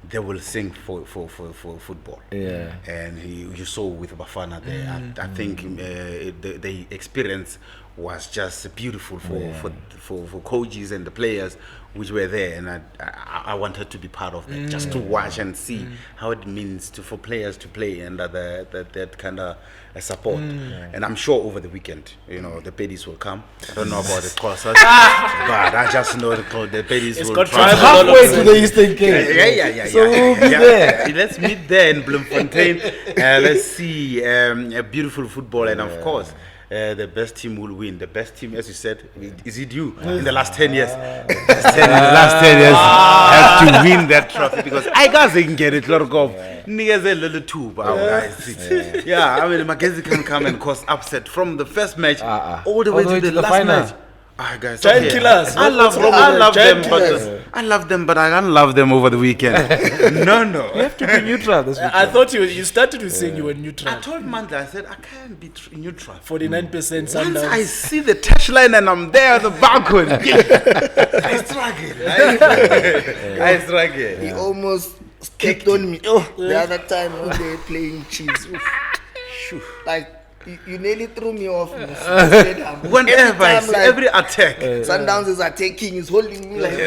they will sing for football. And you saw with Bafana there. I think the experience was just beautiful for coaches and the players which were there, and I wanted to be part of that, just to watch and see how it means for players to play and that kind of support. And I'm sure over the weekend, the Pedis will come. I don't know about the Corsas, but I just know the Pedis will come. Halfway to the Eastern Cape. Yeah. So we'll be there. Let's meet there in Bloemfontein. Let's see a beautiful football, and of course, the best team will win. The best team, as you said, is it you in the last 10 years? The last 10 years have to win that trophy, because I guys can get it. Lot of niggas a little too, but I mean, Magesi can come and cause upset from the first match all the way to the last final match. Guys, Giant killers. I love them, but I can't love them over the weekend. No. You have to be neutral this weekend. I thought you started with saying you were neutral. I told Mandla, I said, I can't be neutral. 49% Sundowns. Once I see the touchline and I'm there at the balcony, I struggle. He almost stepped on me. The other time when they were playing cheese. Like, you nearly threw me off. Whenever I see every attack, Sundowns is attacking, is holding me like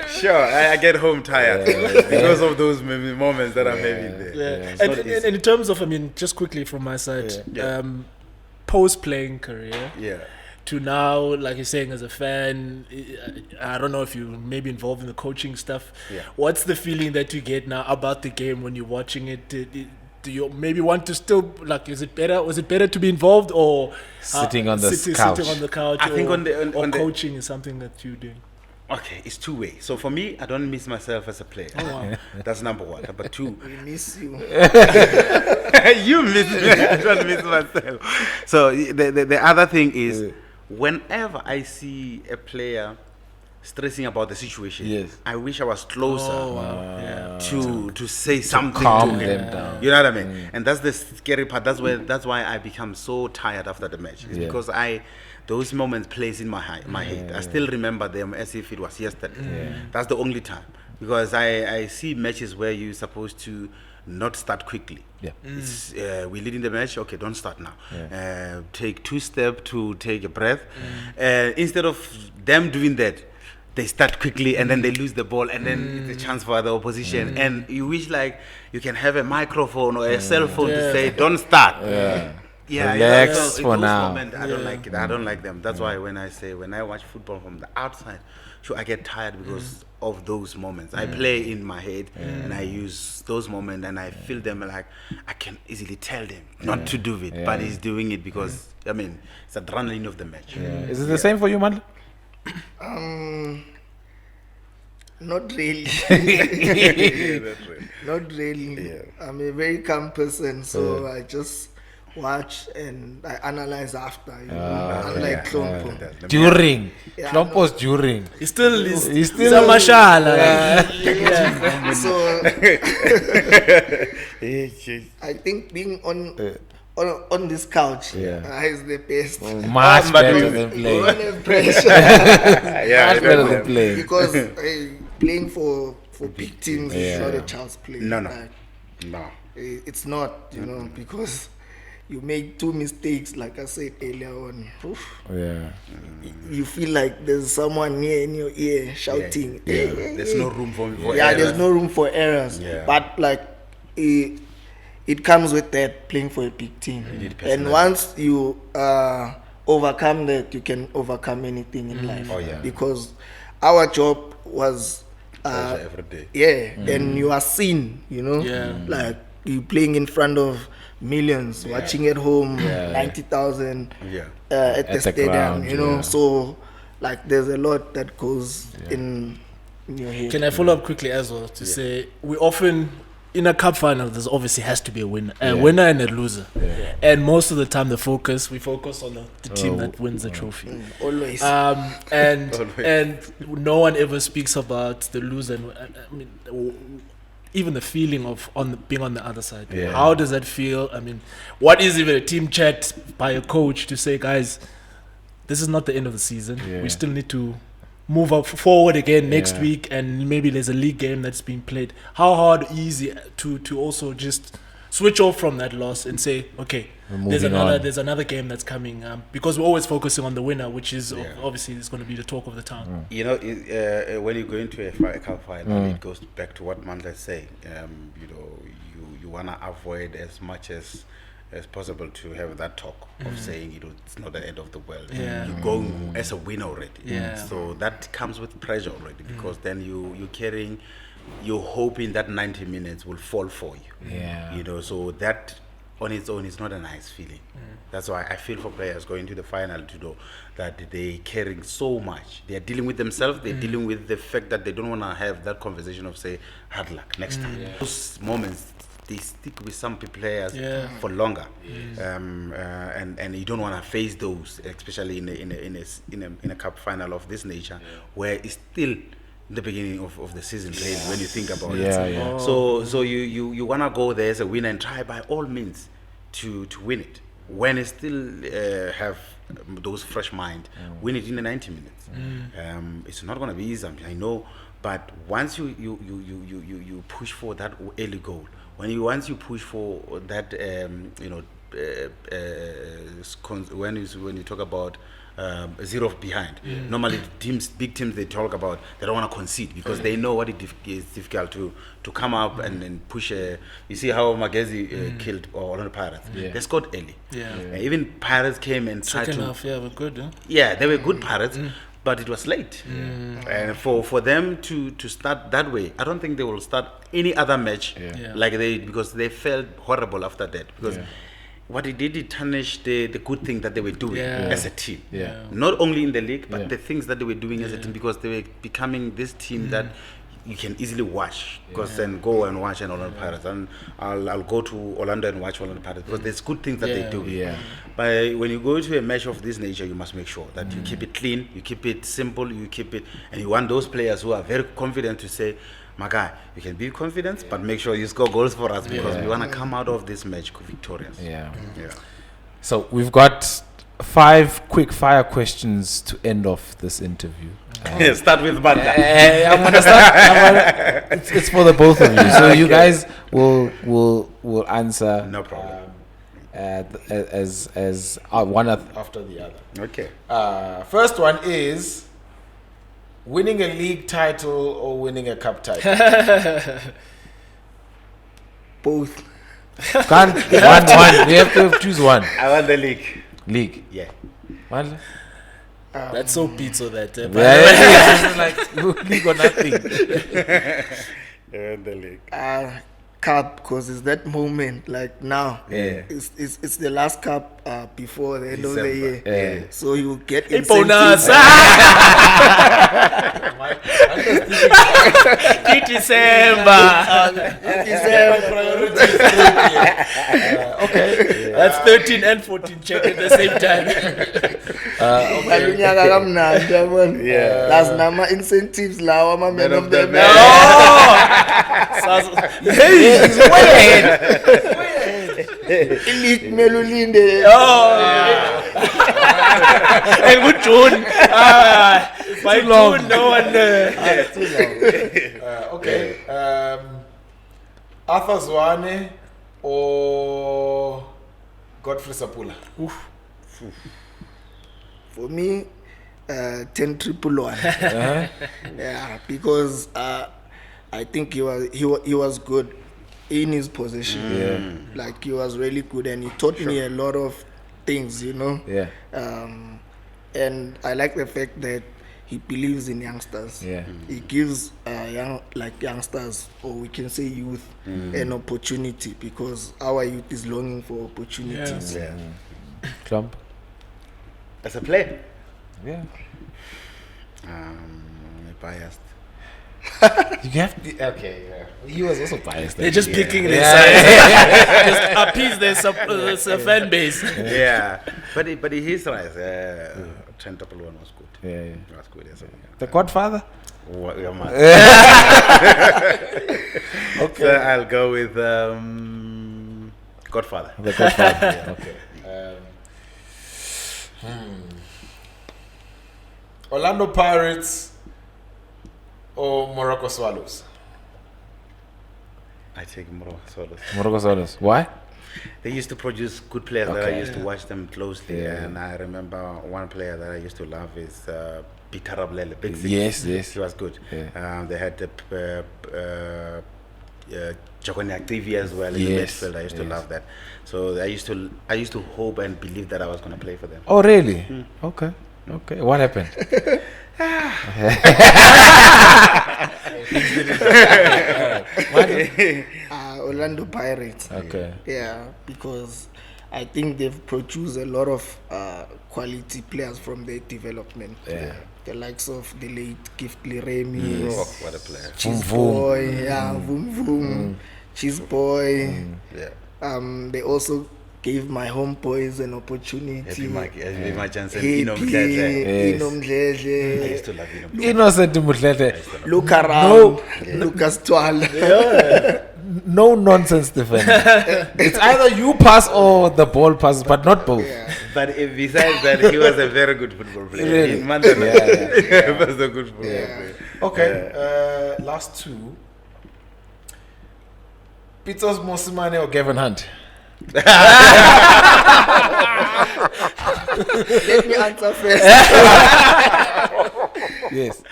Sure, I get home tired because of those moments that I'm having there. And in terms of, just quickly from my side, post-playing career, to now, like you're saying, as a fan, I don't know if you maybe involved in the coaching stuff. What's the feeling that you get now about the game when you're watching it? Do you maybe want to still, like, was it better to be involved, or sitting on the couch? I think on coaching is something that you're doing. Okay, it's two ways. So for me, I don't miss myself as a player. That's number one. Number two, we miss you. You miss me. I don't miss myself. So the other thing is, whenever I see a player stressing about the situation, I wish I was closer to say something calm to them down. You know what I mean? And that's the scary part. That's why I become so tired after the match. It's because those moments plays in my head. I still remember them as if it was yesterday. That's the only time, because I see matches where you're supposed to not start quickly. It's, we're leading the match. Okay, don't start now. Take 2 steps to take a breath. Instead of them doing that, they start quickly and then they lose the ball, and then it's a chance for the opposition. And you wish like you can have a microphone or a cell phone to say, don't start. relax for now. Moments, I don't like it. I don't like them. That's why when I watch football from the outside, sure, I get tired because of those moments. I play in my head and I use those moments and I feel them like I can easily tell them not to do it, but he's doing it because it's adrenaline of the match. Is it the same for you, Mandla? Not really. Not really. I'm a very calm person, so I just watch and I analyze after. Unlike Hlompho. During. Hlompho's during. He's still a mashallah. So I think being on this couch is the best. Much better than playing. Much pressure. Much better than playing. Because playing for big teams is not a child's play. No. It's not, because you make 2 mistakes, like I said earlier on. You feel like there's someone near in your ear shouting. There's no room for errors. There's no room for errors. But like it comes with that, playing for a big team. And once you overcome that, you can overcome anything in life. Because our job was every day. And you are seen, like you playing in front of millions, watching at home, 90,000 at the stadium, ground, so like there's a lot that goes in your head. Can I follow up quickly as well to say we often in a cup final there's obviously has to be a winner and a loser, and most of the time we focus on the team that wins the trophy, always. And no one ever speaks about the loser. Even the feeling of being on the other side. How does that feel? What is even a team chat by a coach to say, guys, this is not the end of the season. We still need to move forward again next week, and maybe there's a league game that's being played. How hard or easy to also just switch off from that loss and say, okay, there's another game that's coming, because we're always focusing on the winner, which is obviously is going to be the talk of the town. When you go into a cup final, it goes back to what Mandla is saying. You want to avoid as much as possible to have that talk of saying it's not the end of the world. You're going as a winner already. So that comes with pressure already, because then you're hoping that 90 minutes will fall for you. So that on its own is not a nice feeling. That's why I feel for players going to the final to know that they're carrying so much. They're dealing with themselves. They're dealing with the fact that they don't want to have that conversation of say hard luck next time. Those moments, they stick with some players for longer, and you don't want to face those, especially in a cup final of this nature, where it's still the beginning of the season, really, when you think about it. So you want to go there as a winner and try by all means to win it. When you still have those fresh mind, win it in the 90 minutes. It's not going to be easy, I know, but once you push for that early goal, once you push for that, when you talk about 0 behind. Normally, big teams, they talk about they don't want to concede because they know what it is difficult to come up and then push. You see how Magesi killed Orlando Pirates. They scored early. Even Pirates came and tried to. Second half, were good. Yeah, they were good Pirates. But it was late, and for them to start that way, I don't think they will start any other match like because they felt horrible after that. Because what it did, it tarnished the good thing that they were doing as a team. Not only in the league, but the things that they were doing as a team, because they were becoming this team that you can easily watch, because then go and watch an Orlando Pirates, and I'll go to Orlando and watch Orlando Pirates, because there's good things that they do. But when you go to a match of this nature, you must make sure that you keep it clean, you keep it simple, you keep it, and you want those players who are very confident to say, my guy, you can be confident, but make sure you score goals for us, because we want to come out of this match victorious. So we've got 5 quick fire questions to end off this interview. Start with Mandla. I'm gonna start. It's for the both of you, so you guys will answer. No problem. As one after the other. Okay. First one is winning a league title or winning a cup title. Both. Can't one. You have to choose one. I want the league. League. Yeah. Mandla? That's so pizza that. Yeah, like league or nothing. I want the league. Cup, because it's that moment like now. Yeah. It's the last cup before the end of the year. Yeah. So you get Hey, bonus. Okay. That's 13 and 14 check at the same time. Yeah. Last nama incentives lawa ma man of the match. Oh! Hey, he's way ahead. Elite Melulinde. Oh! And good June. By June, no one. It's too long. Okay. Arthur Zwane or Godfrey Sapula? For me, 10-1-1. Yeah, because I think he was good in his position. Yeah. Like he was really good, and he taught me a lot of things, you know. Yeah. And I like the fact that he believes in youngsters. Yeah. He gives youngsters, or we can say youth, an opportunity, because our youth is longing for opportunities. Yeah. Clump. As a player. Yeah. Biased. You have to, okay. Yeah. He was also biased. They're just picking their sides. Just appease their fan base. Yeah. But he's right. Trent Apple-One was good. Yeah. It was good. Yes. The Godfather. Okay. So I'll go with Godfather. The Godfather. Yeah. Okay. Orlando Pirates or Morocco Swallows? I take Morocco Swallows. Morocco Swallows. Why? They used to produce good players that I used to watch them closely. Yeah. And I remember one player that I used to love is Peter Rablele, Big Six. Yes. He was good. Yeah. They had Jokoni Activi as well in the midfield. I used to love that. So I used to hope and believe that I was going to play for them. Oh, really? Okay. What happened? Orlando Pirates. Okay. Yeah, because I think they've produced a lot of quality players from their development. Yeah. The likes of the late Gift Liremi. Oh, what a player. Cheese Boy. Yeah, Voom Voom. Cheese Boy. Yeah. They also gave my homeboys an opportunity. I used to love him. Innocent Mutlete. Look around. Lucas Twala. No nonsense defender. It's either you pass or the ball passes, but not both. Yeah. But besides that, he was a very good football player. Really? In Mandla, Yeah. he was a good football player. Okay. Last two. Pitos Mosimane or Gavin Hunt? Let me answer first. Yes.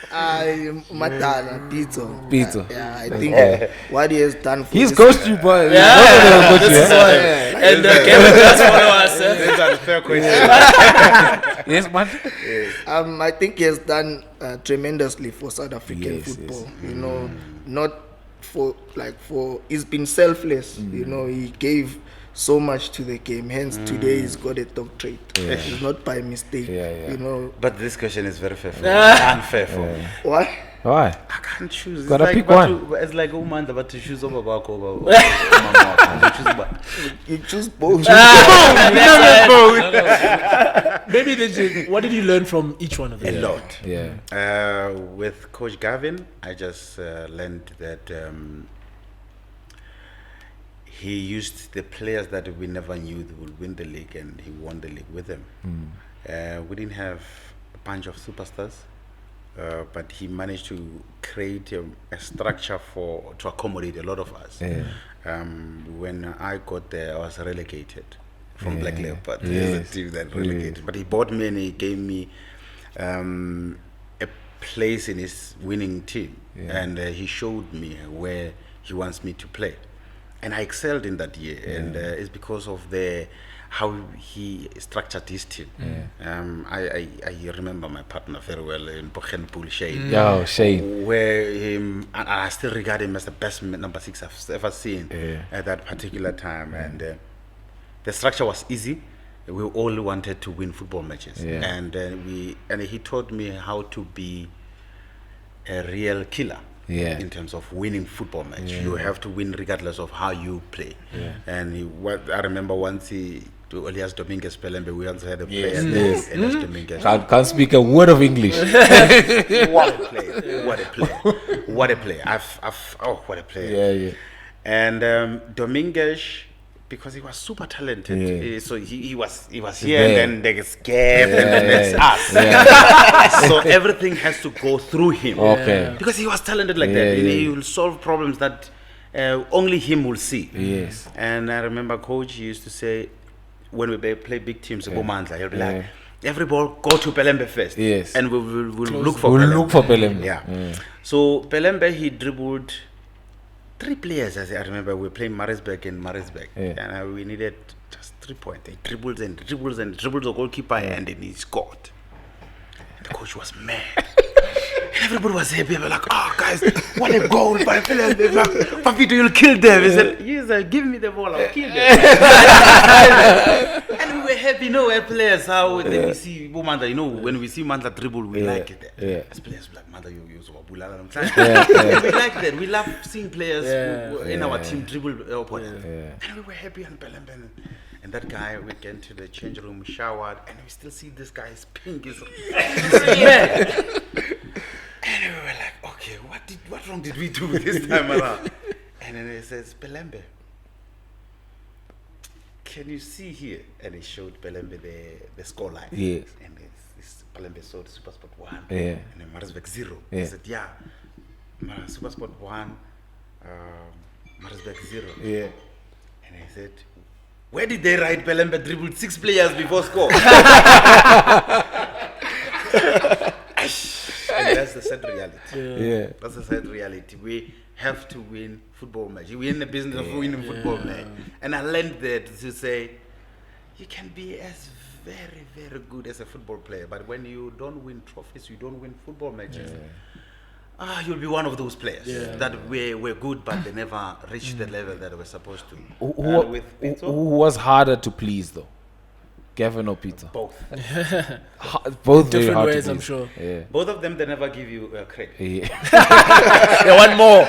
Matala, Pito. Yeah, I think what he has done for He's this ghost you, boy. This is why. And Kevin does follow us. These are the fair questions. Yes, man. I think he has done tremendously for South African football. Yes. You know, not for he's been selfless. You know, he gave so much to the game. Hence, today he's got a doctorate. Yeah. It's not by mistake. Yeah. You know. But this question is very fair for me. Unfair for me. What? Why? I can't choose. Gotta it's pick like one. It's like Umanda, but to choose over Bako. You choose both. Maybe what did you learn from each one of them? A lot. Yeah. With Coach Gavin, I just learned that he used the players that we never knew would win the league, and he won the league with them. We didn't have a bunch of superstars, but he managed to create a structure to accommodate a lot of us. Yeah. When I got there, I was relegated from Black Leopard. Yes. There's a team that relegated. But he bought me and he gave me a place in his winning team. And he showed me where he wants me to play. and I excelled in that year, and it's because of how he structured his team. I remember my partner very well in Bochenpool, Shane. Where I still regard him as the best number 6 I've ever seen at that particular time. And the structure was easy. We all wanted to win football matches, and he taught me how to be a real killer. In terms of winning football match, you have to win regardless of how you play. And I remember once to Elias Dominguez Pelembe, we also had a player. Elias Dominguez. Can't speak a word of English. What a player! What a player! What a player! What a player! And Dominguez, because he was super talented, so he was here, and then there's Gap, and then there's us. So everything has to go through him, because he was talented like that. He will solve problems that only him will see. And I remember coach used to say, when we play big teams, go Mandla, he'll be like, every ball go to Pelembe first, and we'll look for Pelembe. So Pelembe, he dribbled 3 players, as I remember. We were playing Maritzburg, and we needed just 3 points. He dribbles the goalkeeper, and then he scored. And the coach was mad. Everybody was happy. They were like, "Oh, guys, what a goal by Pelembe! Papito, you'll kill them." He said, "Yes, give me the ball, I'll kill them." And we were happy. Our players, how then we see Mandla. When we see Mandla dribble, we like it. As players, we like Mandla, you we like that. We love seeing players in our team dribble opponents. And we were happy on Pelembe. And that guy, we went into the change room, showered, and we still see this guy's pink. He's mad. And we were like, okay, what wrong did we do this time around? And then he says, Pelembe, can you see here? And he showed Pelembe the scoreline. Yes. And this Pelembe saw the Supersport 1. Yeah. And then Maritzburg 0. He said, yeah, Supersport 1, Maritzburg 0. Yeah. And he said, where did they write Pelembe dribbled 6 players before score? And that's the sad reality. That's the sad reality. We have to win football matches. We're in the business of winning football matches. And I learned that to say, you can be as very, very good as a football player, but when you don't win trophies, you don't win football matches. You'll be one of those players that were good, but they never reached the level that they were supposed to. Who was harder to please, though? Gavin or Peter? Both. Both different very ways, I'm sure. Both of them, they never give you credit. They want more.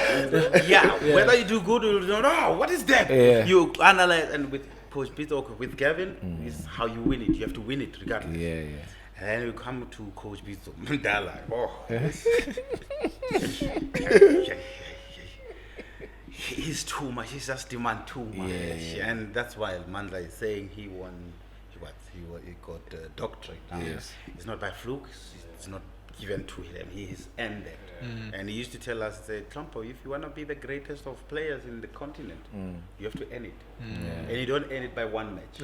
Whether you do good or you don't know, what is that? You analyze, and with Coach Peter, with Gavin, is how you win it. You have to win it regardless. And then you come to Coach Peter, Mandla. He's too much. He's just demand too much. And that's why Mandla is saying he won. He got a doctorate. It's not by fluke. It's not given to him. He is ended. And he used to tell us, Hlompho, if you want to be the greatest of players in the continent, you have to earn it. And you don't earn it by one match.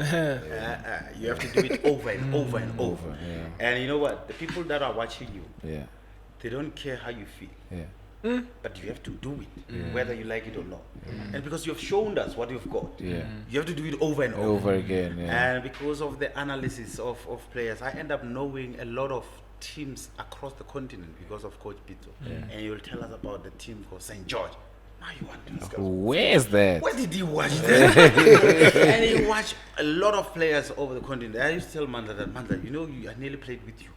You have to do it over and over and over. And you know what? The people that are watching you, they don't care how you feel. But you have to do it, whether you like it or not. And because you have shown us what you've got, you have to do it over and over again. And because of the analysis of players, I end up knowing a lot of teams across the continent because of Coach Pito. And he'll tell us about the team called St. George. Now you want to discuss. Where's that? Where did he watch that? And he watched a lot of players over the continent. I used to tell Mandla that, Mandla, I nearly played with you.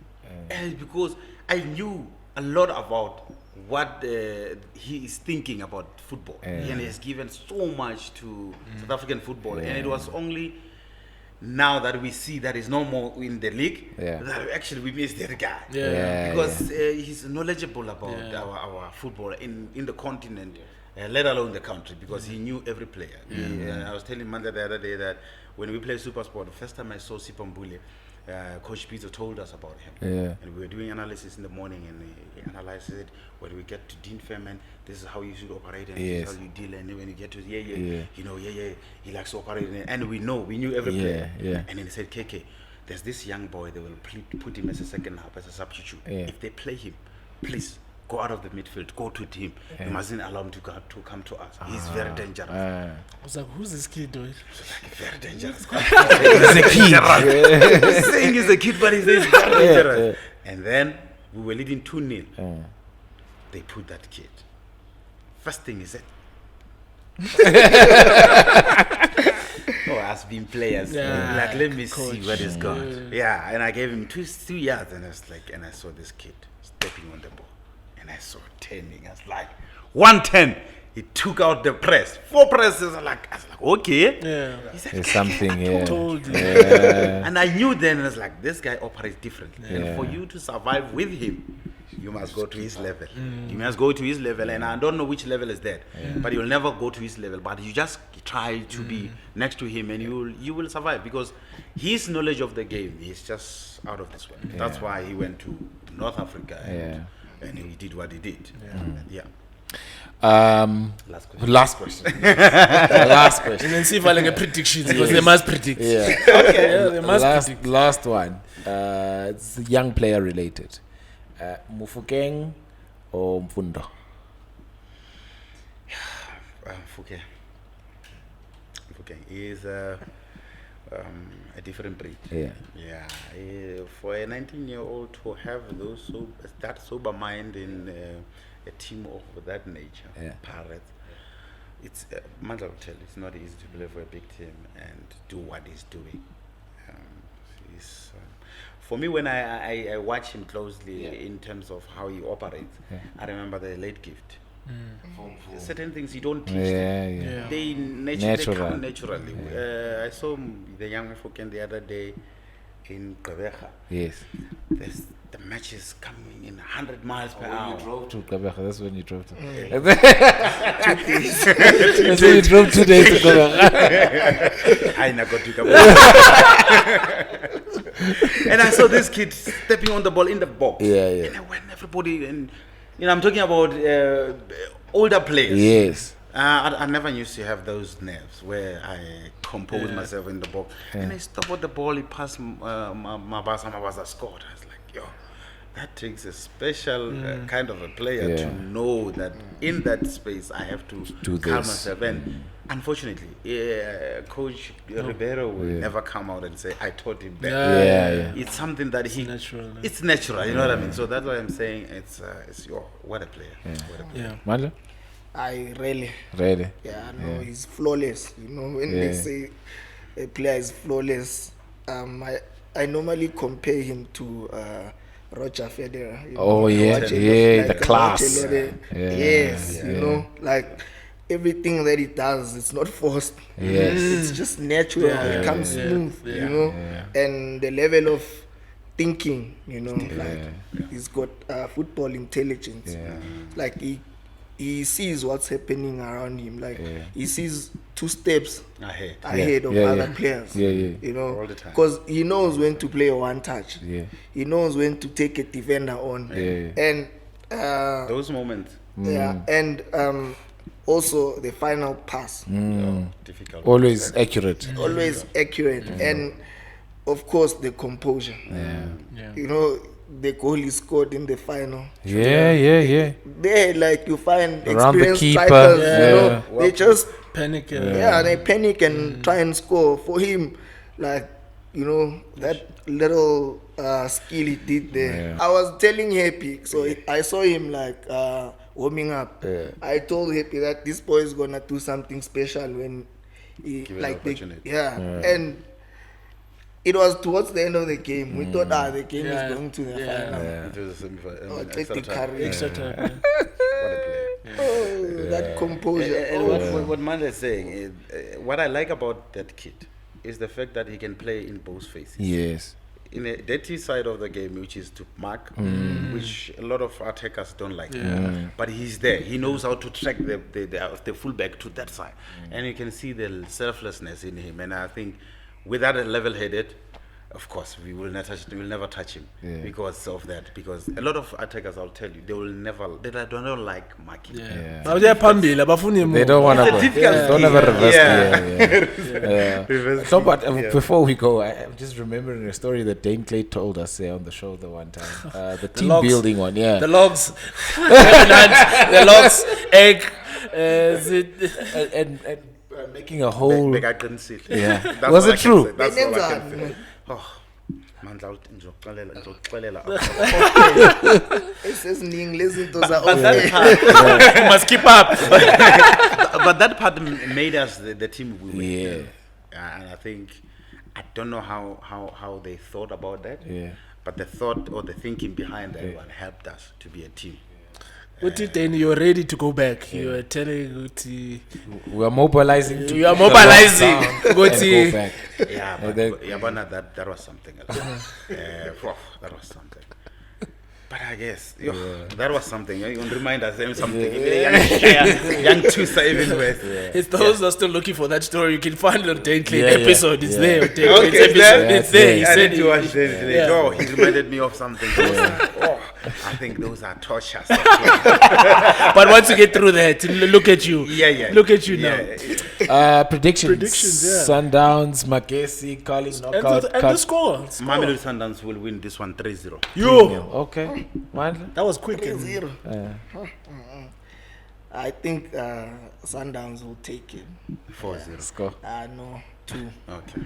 And because I knew a lot about what he is thinking about football. And he has given so much to South African football. And it was only now that we see that he's no more in the league that actually we miss that guy. Because he's knowledgeable about our football in the continent, let alone the country, because he knew every player. I was telling Mandla the other day that when we play Supersport, the first time I saw Sipambule, Coach Peter told us about him. And we were doing analysis in the morning, and he analyzed it. When we get to Dean Fairman, this is how you should operate, and this is how you deal. And when you get to he likes to operate. And we knew every player. And then he said, KK, there's this young boy, they will put him as a second half, as a substitute. If they play him, please go out of the midfield, go to him. You mustn't allow him to come to us. He's very dangerous. I was like, who's this kid doing? Very dangerous. He's a kid. He's saying he's a kid, but he's very dangerous. And then we were leading 2-0. They put that kid. First thing he said, us being players, like, let me see what he's got. And I gave him 2 yards, and I was like, and I saw this kid stepping on the ball, and I saw turning. I was like, 110. He took out the press, 4 presses. I was like, okay. He said, there's something here. Told you. And I knew then, I was like, this guy operates differently. And for you to survive with him, you must go to his level. You must go to his level, and I don't know which level is that, but you'll never go to his level. But you just try to be next to him, and you will survive, because his knowledge of the game is just out of this world. That's why he went to North Africa and he did what he did. Last question. Last question. And then see if I like a prediction, because they must predict. They must predict. Last one. It's young player related. Mufukeng or Mfundo? Mufukeng is a different breed. For a 19-year-old to have that sober mind in a team of that nature, Pirates, it's Mandla will tell, it's not easy to play for a big team and do what he's doing. For me, when I watch him closely in terms of how he operates, I remember the late gift. Certain things you don't teach them. They come naturally. I saw the young folk the other day in Gqeberha. The match is coming in 100 miles per hour. You drove to Gqeberha. That's when you drove to. That's when you drove 2 days to Gqeberha. I never got to Gqeberha. And I saw this kid stepping on the ball in the box. And when everybody, and I'm talking about older players. I never used to have those nerves where I compose myself in the box. And I stopped at the ball, he passed Mabasa scored. I was like, yo, that takes a special kind of a player to know that in that space I have to calm myself. And unfortunately, Coach Ribeiro will never come out and say, I taught him better. It's something that it's natural, you know what I mean? So that's why I'm saying what a player. Mandla? I really. He's flawless. You know, when they say a player is flawless, I normally compare him to Roger Federer. You know, the class. You know, like everything that he does, it's not forced. It's just natural. It comes smooth. You know, and the level of thinking, you know, like he's got football intelligence. Like he sees what's happening around him. Like he sees 2 steps ahead of other players. You know, because he knows when to play a one touch. He knows when to take a defender on. And those moments. And also the final pass. Difficult. Always accurate. And of course the composure. You know, the goal he scored in the final. There, like, you find around the experienced keeper. strikers, you know, they just panic. they panic and try and score. For him, like, you know, that little skill he did there. I was telling Happy, so I saw him like warming up. I told Happy that this boy is gonna do something special when he and it was towards the end of the game. We thought the game is going to the final. It was a semi-final. Extra time. What a player. That composure. And what Mandla is saying is, what I like about that kid is the fact that he can play in both phases. In a dirty side of the game, which is to mark, which a lot of attackers don't like. But he's there. He knows how to track the fullback to that side. And you can see the selflessness in him. And I think with that level-headed, of course, we will never touch him because of that. Because a lot of attackers, I'll tell you, they don't like marking. They don't want to. They don't have a reverse. So, but before we go, I'm just remembering a story that Dane Clay told us on the show the one time. The team building one, The logs, the logs, egg, and making a whole. Yeah, was it true? That's all I can say. Oh, Mandla, you must keep up. But that part made us the team we win. And I think I don't know how they thought about that. But the thought or the thinking behind that one helped us to be a team. Then you're ready to go back. You are telling we are mobilizing. You are mobilizing. Go back. That was something else. That was something. But I guess that was something. You want to remind us something. Young Tusa even with. It's those who are still looking for that story. You can find the Dane Clay episode. It's there. It's there. He said to watch it. Oh, he reminded me of something. I think those are tortures. But once you get through that, look at you. Look at you now. Predictions. Sundowns, Magesi, calling knockout. And the score. Mamelodi Sundowns will win this one 3-0. Okay. Mandla? That was quick. 3-0. I think Sundowns will take it. 4-0. Score? No, 2. Okay.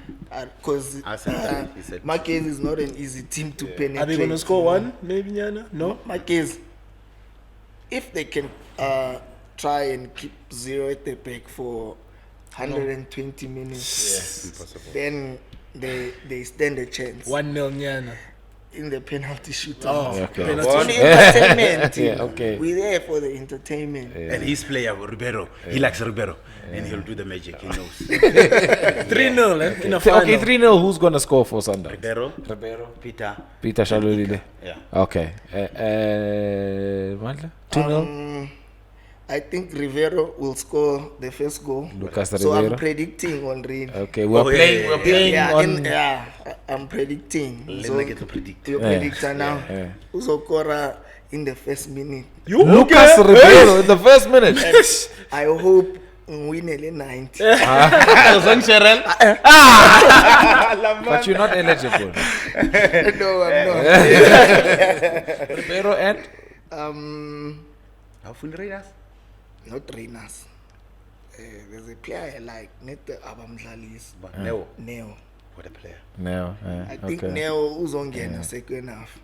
Because Magesi is not an easy team to penetrate. Are they going to score 1? Maybe, Nyana? No? Magesi, if they can try and keep 0 at the back for 120 minutes, impossible. Then they stand a chance. 1-0 Nyana. In the penalty shootout. Okay. For the entertainment. Okay. We're there for the entertainment. And his player, Ribeiro, he likes Ribeiro. And he'll do the magic, he knows. 3-0 in a final. Okay, 3-0. Who's going to score for Sundown? Ribeiro, Peter Shalolile. Yeah. Okay. Mandla? 2-0? I think Rivero will score the first goal. Lucas So Rivero. I'm predicting on rain. Okay, we're playing on. I'm predicting. Let So me get to predict. your predictor now. Uzokora in the first minute. Lucas Rivero in the first minute. I hope we win 90. But you're not eligible. No, I'm not. Rivero and? Not trainers. There's a player I like, not the Abamdlalis. But Neo. What a player. Neo. I think Neo was on the second half.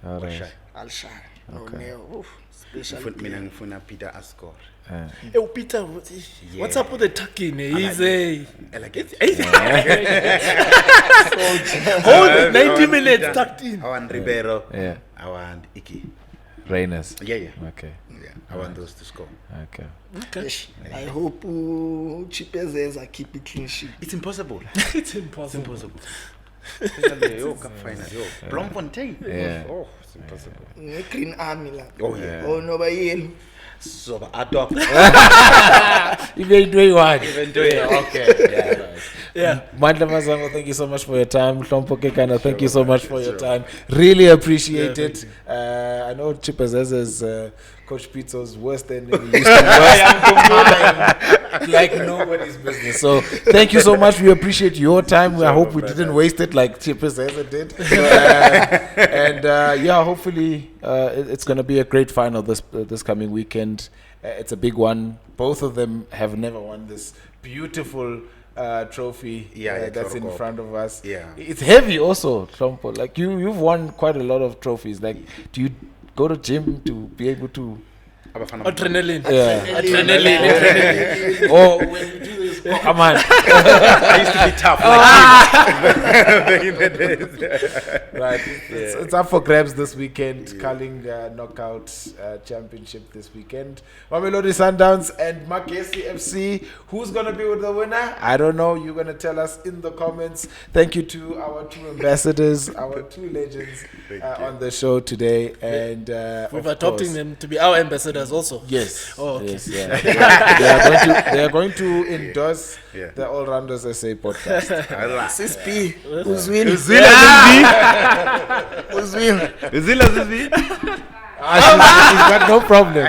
I'll shy. No, Neo. Special. Peter Ascor. Peter, what's up with the tucking? He's hold 90 minutes tucked in. I want Ribeiro. I want Iki. Reyners. Okay. I want those to score. Okay. I hope Chipezes keep it clean sheet. It's impossible. It's impossible. Bloemfontein. Oh, it's impossible. Green Army. Oh, no, by yellow. So, adopt. Even doing one. Okay. Mandla Masango, thank you so much for your time. Hlompho Kekana, thank you so much for your time. Really appreciate it. I know Chipazes is Coach Pizzo's worst enemy. He used to worst like nobody's business. So thank you so much. We appreciate your time. I hope we didn't waste it like Chipazes did. Hopefully it's going to be a great final this coming weekend. It's a big one. Both of them have never won this beautiful trophy that's in front of us. It's heavy also, Hlompho. Like you've won quite a lot of trophies. Like, do you go to gym to be able to adrenaline? Adrenaline. Oh, when you do this, come on. I used to be tough. Back in the days. Right. It's up for grabs this weekend. Culling knockout championship this weekend. Mamelodi Sundowns and Magesi FC. Who's going to be with the winner? I don't know. You're going to tell us in the comments. Thank you to our 2 ambassadors, our 2 legends on the show today. And we're adopting them to be our ambassadors also. Yes. Oh, okay. Yes, they are going to endorse was the All Rounders SA podcast. Sis B, Uzwin. He's got no problem.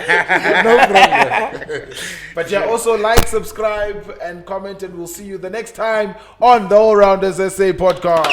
But yeah, also like, subscribe, and comment, and we'll see you the next time on the All Rounders SA podcast.